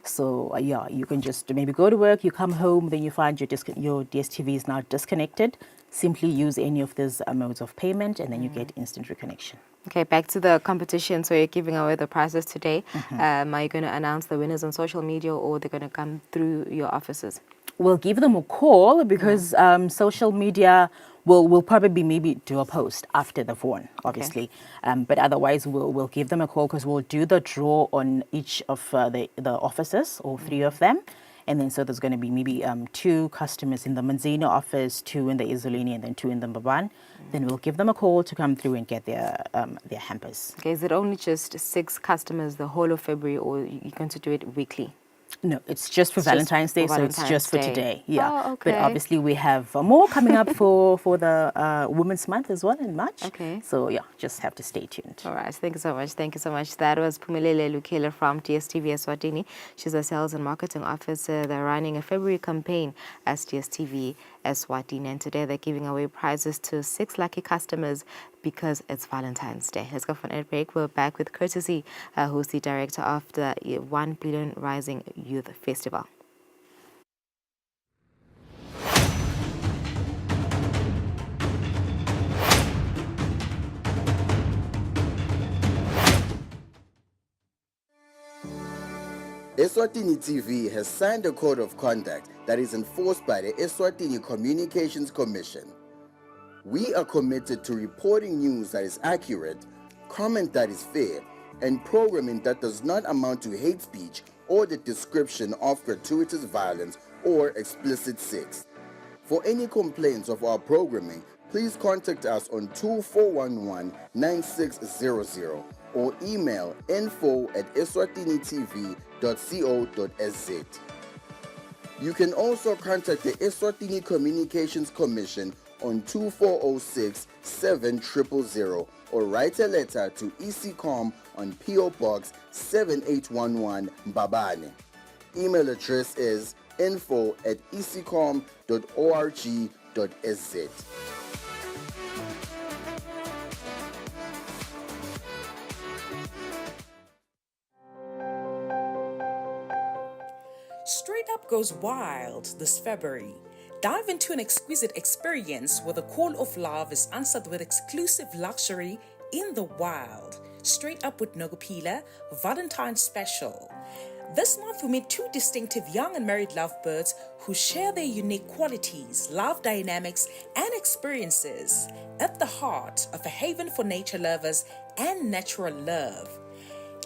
So you can just maybe go to work, you come home, then you find your DStv is now disconnected. Simply use any of these modes of payment, and then you get instant reconnection. Okay, back to the competition. So you're giving away the prizes today. Are you going to announce the winners on social media, or they're going to come through your offices? We'll give them a call because social media will probably maybe do a post after the phone, obviously. But otherwise, we'll give them a call because we'll do the draw on each of the offices, all 3 of them. And then so there's going to be maybe 2 customers in the Manzini office, 2 in the Isolini, and then 2 in the Mbaban. Then we'll give them a call to come through and get their hampers. Okay, is it only just 6 customers the whole of February, or you're going to do it weekly? No, it's just for Valentine's Day, so it's just for today. Yeah. Oh, okay. But obviously we have more coming up for the Women's Month as well in March. Okay. So just have to stay tuned. All right. Thank you so much. Thank you so much. That was Phumelele Lukile from DStv Eswatini. She's a sales and marketing officer. They're running a February campaign as DStv Eswatini, and today they're giving away prizes to 6 lucky customers because it's Valentine's Day. Let's go for an ad break. We're back with Courtesy, who's the director of the 1 Billion Rising Youth Festival. Eswatini TV has signed a code of conduct that is enforced by the Eswatini Communications Commission. We are committed to reporting news that is accurate, comment that is fair, and programming that does not amount to hate speech or the description of gratuitous violence or explicit sex. For any complaints of our programming, please contact us on 2411-9600 or email info@eswatinitv.co.za. You can also contact the Eswatini Communications Commission on 2406-7000 or write a letter to ECCOM on PO Box 7811 Mbabane. Email address is info@ecom.org.sz. Straight Up goes wild this February. Dive into an exquisite experience where the call of love is answered with exclusive luxury in the wild. Straight Up with Noguphila, Valentine special. This month we meet 2 distinctive young and married lovebirds who share their unique qualities, love dynamics, and experiences at the heart of a haven for nature lovers and natural love.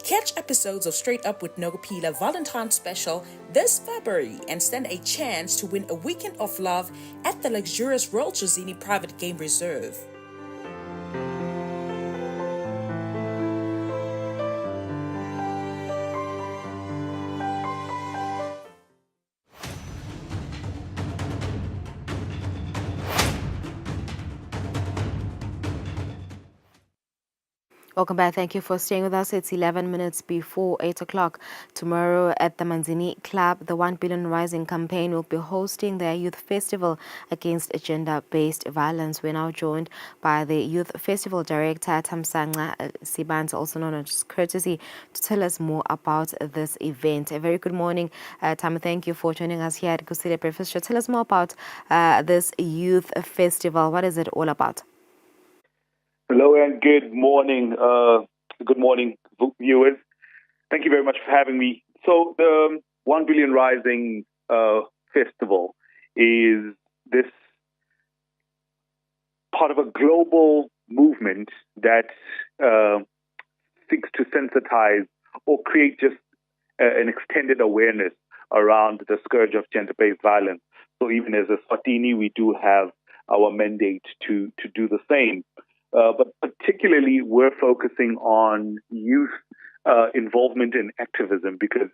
Catch episodes of Straight Up with Noguphila Valentine Special this February and stand a chance to win a weekend of love at the luxurious Royal Jozini Private Game Reserve. Welcome back. Thank you for staying with us. It's 11 minutes before 8 o'clock. Tomorrow at the Manzini Club, the 1 Billion Rising campaign will be hosting their youth festival against gender-based violence. We're now joined by the youth festival director, Thamsanqa Sibanzi, also known as Courtesy, to tell us more about this event. A very good morning, Tam. Thank you for joining us here at Kusile Breakfast Show. Tell us more about this youth festival. What is it all about? Hello and good morning. Good morning, viewers. Thank you very much for having me So the 1 Billion Rising Festival is this part of a global movement that seeks to sensitize or create just an extended awareness around the scourge of gender-based violence. So even as Eswatini, we do have our mandate to do the same. But particularly, we're focusing on youth involvement in activism because,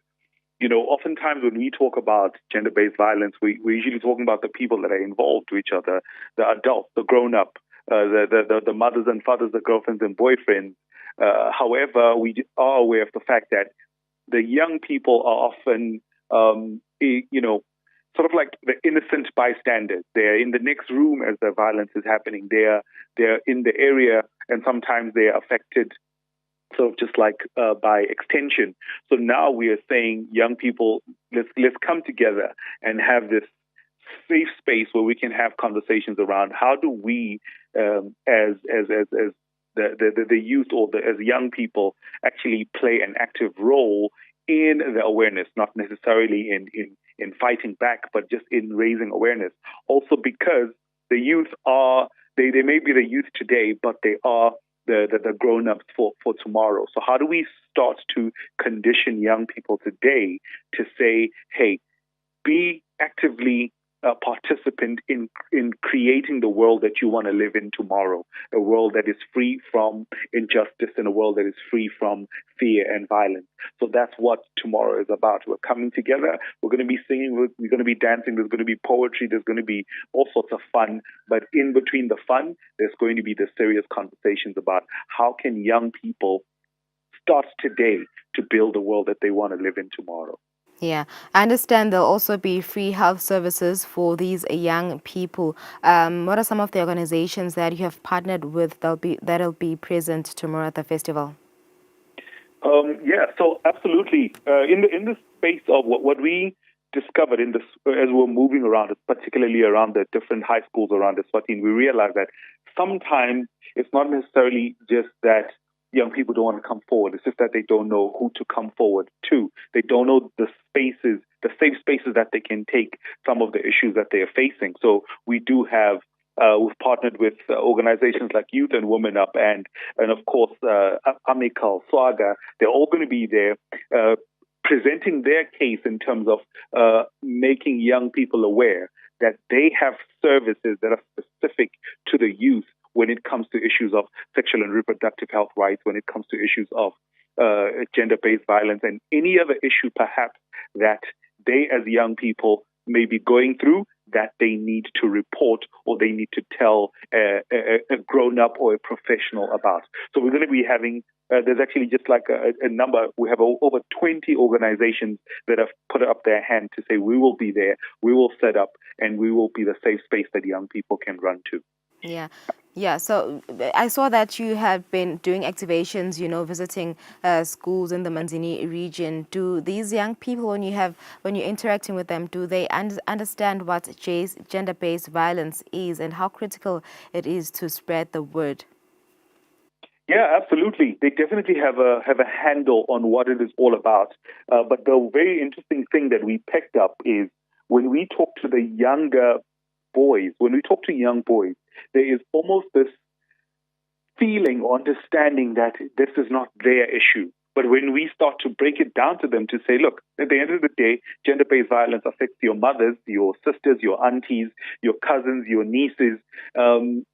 oftentimes when we talk about gender-based violence, we're usually talking about the people that are involved to each other, the adults, the grown-up, the mothers and fathers, the girlfriends and boyfriends. However, we are aware of the fact that the young people are often, sort of like the innocent bystanders. They're in the next room as the violence is happening. They're in the area, and sometimes they are affected sort of just like by extension. So now we are saying, young people, let's come together and have this safe space where we can have conversations around how do we, as the youth or as young people, actually play an active role in the awareness, not necessarily in fighting back, but just in raising awareness. Also because the youth they may be the youth today, but they are the grown-ups for tomorrow. So how do we start to condition young people today to say, hey, be actively a participant in creating the world that you want to live in tomorrow, a world that is free from injustice and a world that is free from fear and violence. So that's what tomorrow is about. We're coming together. We're going to be singing. We're going to be dancing. There's going to be poetry. There's going to be all sorts of fun. But in between the fun, there's going to be the serious conversations about how can young people start today to build the world that they want to live in tomorrow. Yeah, I understand there'll also be free health services for these young people. What are some of the organizations that you have partnered with that'll be present tomorrow at the festival? So absolutely. In the space of what we discovered in this as we're moving around, particularly around the different high schools around Eswatini, we realized that sometimes it's not necessarily just that young people don't want to come forward. It's just that they don't know who to come forward to. They don't know the spaces, the safe spaces that they can take some of the issues that they are facing. So we do have, we've partnered with organizations like Youth and Women Up and of course, Amical, Swaga. They're all going to be there presenting their case in terms of making young people aware that they have services that are specific to the youth when it comes to issues of sexual and reproductive health rights, when it comes to issues of gender-based violence and any other issue perhaps that they as young people may be going through that they need to report or they need to tell a grown-up or a professional about. So we're going to be having, there's actually just like a number, we have over 20 organizations that have put up their hand to say we will be there, we will set up, and we will be the safe space that young people can run to. Yeah. So I saw that you have been doing activations, visiting schools in the Manzini region. Do these young people, when you're interacting with them, do they understand what gender-based violence is and how critical it is to spread the word? Yeah, absolutely. They definitely have a handle on what it is all about. But the very interesting thing that we picked up is when we talk to the younger boys, there is almost this feeling or understanding that this is not their issue. But when we start to break it down to them to say, look, at the end of the day, gender-based violence affects your mothers, your sisters, your aunties, your cousins, your nieces, and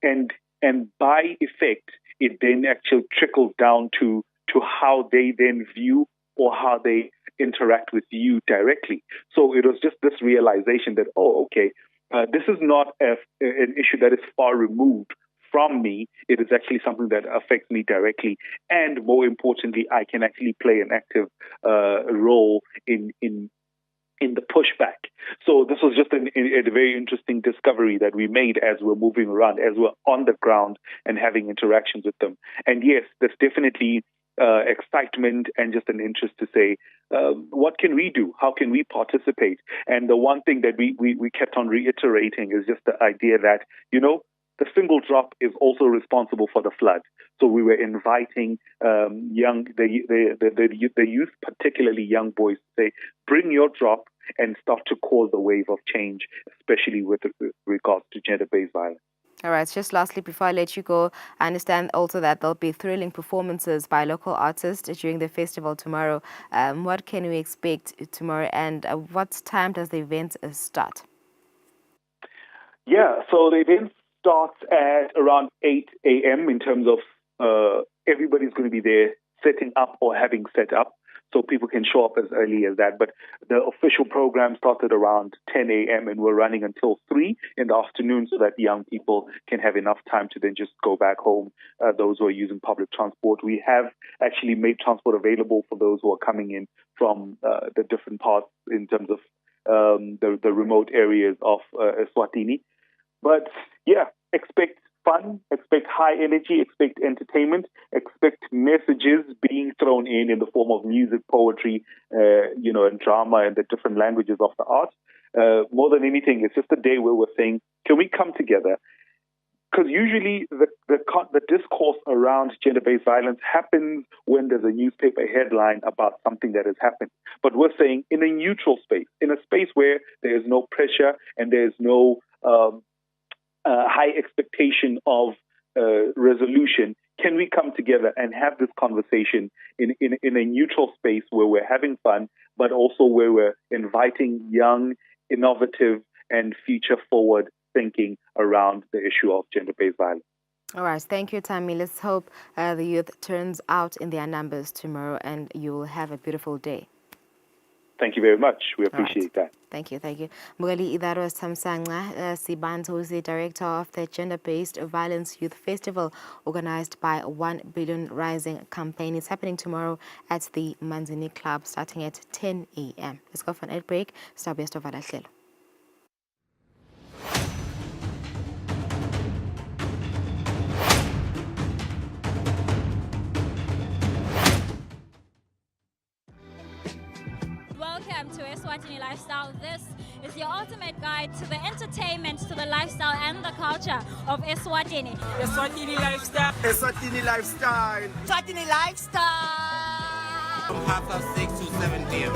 by effect, it then actually trickles down to how they then view or how they interact with you directly. So it was just this realization that, this is not an issue that is far removed from me. It is actually something that affects me directly. And more importantly, I can actually play an active role in the pushback. So this was just a very interesting discovery that we made as we're moving around, as we're on the ground and having interactions with them. And yes, there's definitely excitement and just an interest to say, what can we do? How can we participate? And the one thing that we kept on reiterating is just the idea that, the single drop is also responsible for the flood. So we were inviting the youth, particularly young boys, to say, bring your drop and start to cause a wave of change, especially with regards to gender-based violence. All right, just lastly, before I let you go, I understand also that there'll be thrilling performances by local artists during the festival tomorrow. What can we expect tomorrow, and what time does the event start? Yeah, so the event starts at around 8 a.m. in terms of everybody's going to be there setting up or having set up, so people can show up as early as that. But the official program started around 10 a.m. and we're running until 3 in the afternoon so that young people can have enough time to then just go back home, those who are using public transport. We have actually made transport available for those who are coming in from the different parts in terms of the remote areas of Eswatini. But yeah, expect fun, expect high energy, expect entertainment, expect messages being thrown in the form of music, poetry, and drama and the different languages of the art. More than anything, it's just a day where we're saying, can we come together? Because usually the discourse around gender-based violence happens when there's a newspaper headline about something that has happened. But we're saying in a neutral space, in a space where there is no pressure and there's no high expectation of resolution, can we come together and have this conversation in a neutral space where we're having fun, but also where we're inviting young, innovative, and future-forward thinking around the issue of gender-based violence. All right, thank you, Tammy. Let's hope the youth turns out in their numbers tomorrow and you will have a beautiful day. Thank you very much. We appreciate that. Thank you, thank you. Mugeli Idaro Samsanga Sibanzo, who is the director of the Gender-Based Violence Youth Festival, organized by 1 Billion Rising campaign. It's happening tomorrow at the Manzini Club, starting at 10 a.m. Let's go for an ad break. Stop best of Valahlelo. Welcome to Eswatini Lifestyle. This is your ultimate guide to the entertainment, to the lifestyle and the culture of Eswatini. Eswatini Lifestyle. Eswatini Lifestyle. Eswatini Lifestyle. From 6:30 to 7 p.m.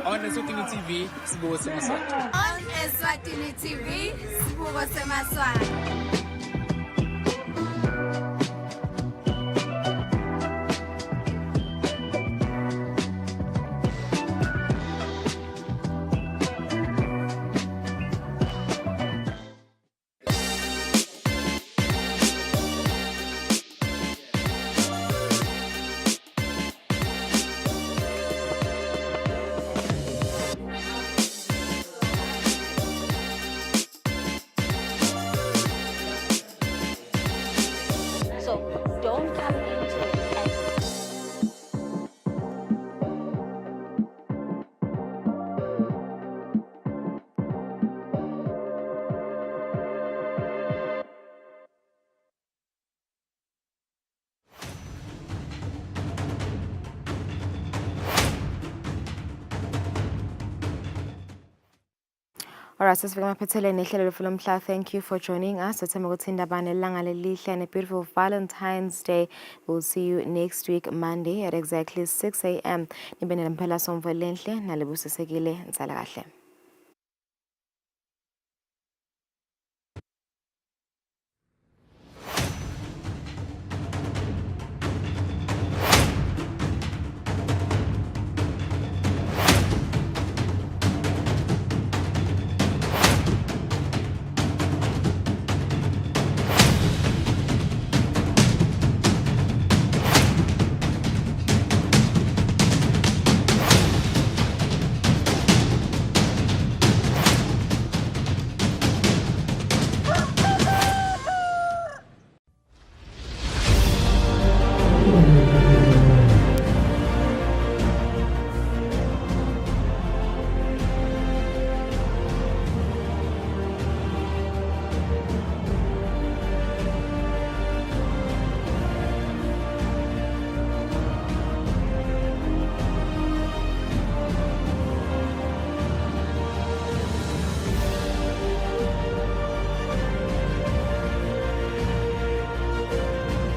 On Eswatini TV, Sibuko Semaswana. On Eswatini TV, Sibuko Semaswana. All right, so thank you for joining us. It's a beautiful Valentine's Day. We'll see you next week, Monday at exactly 6 a.m.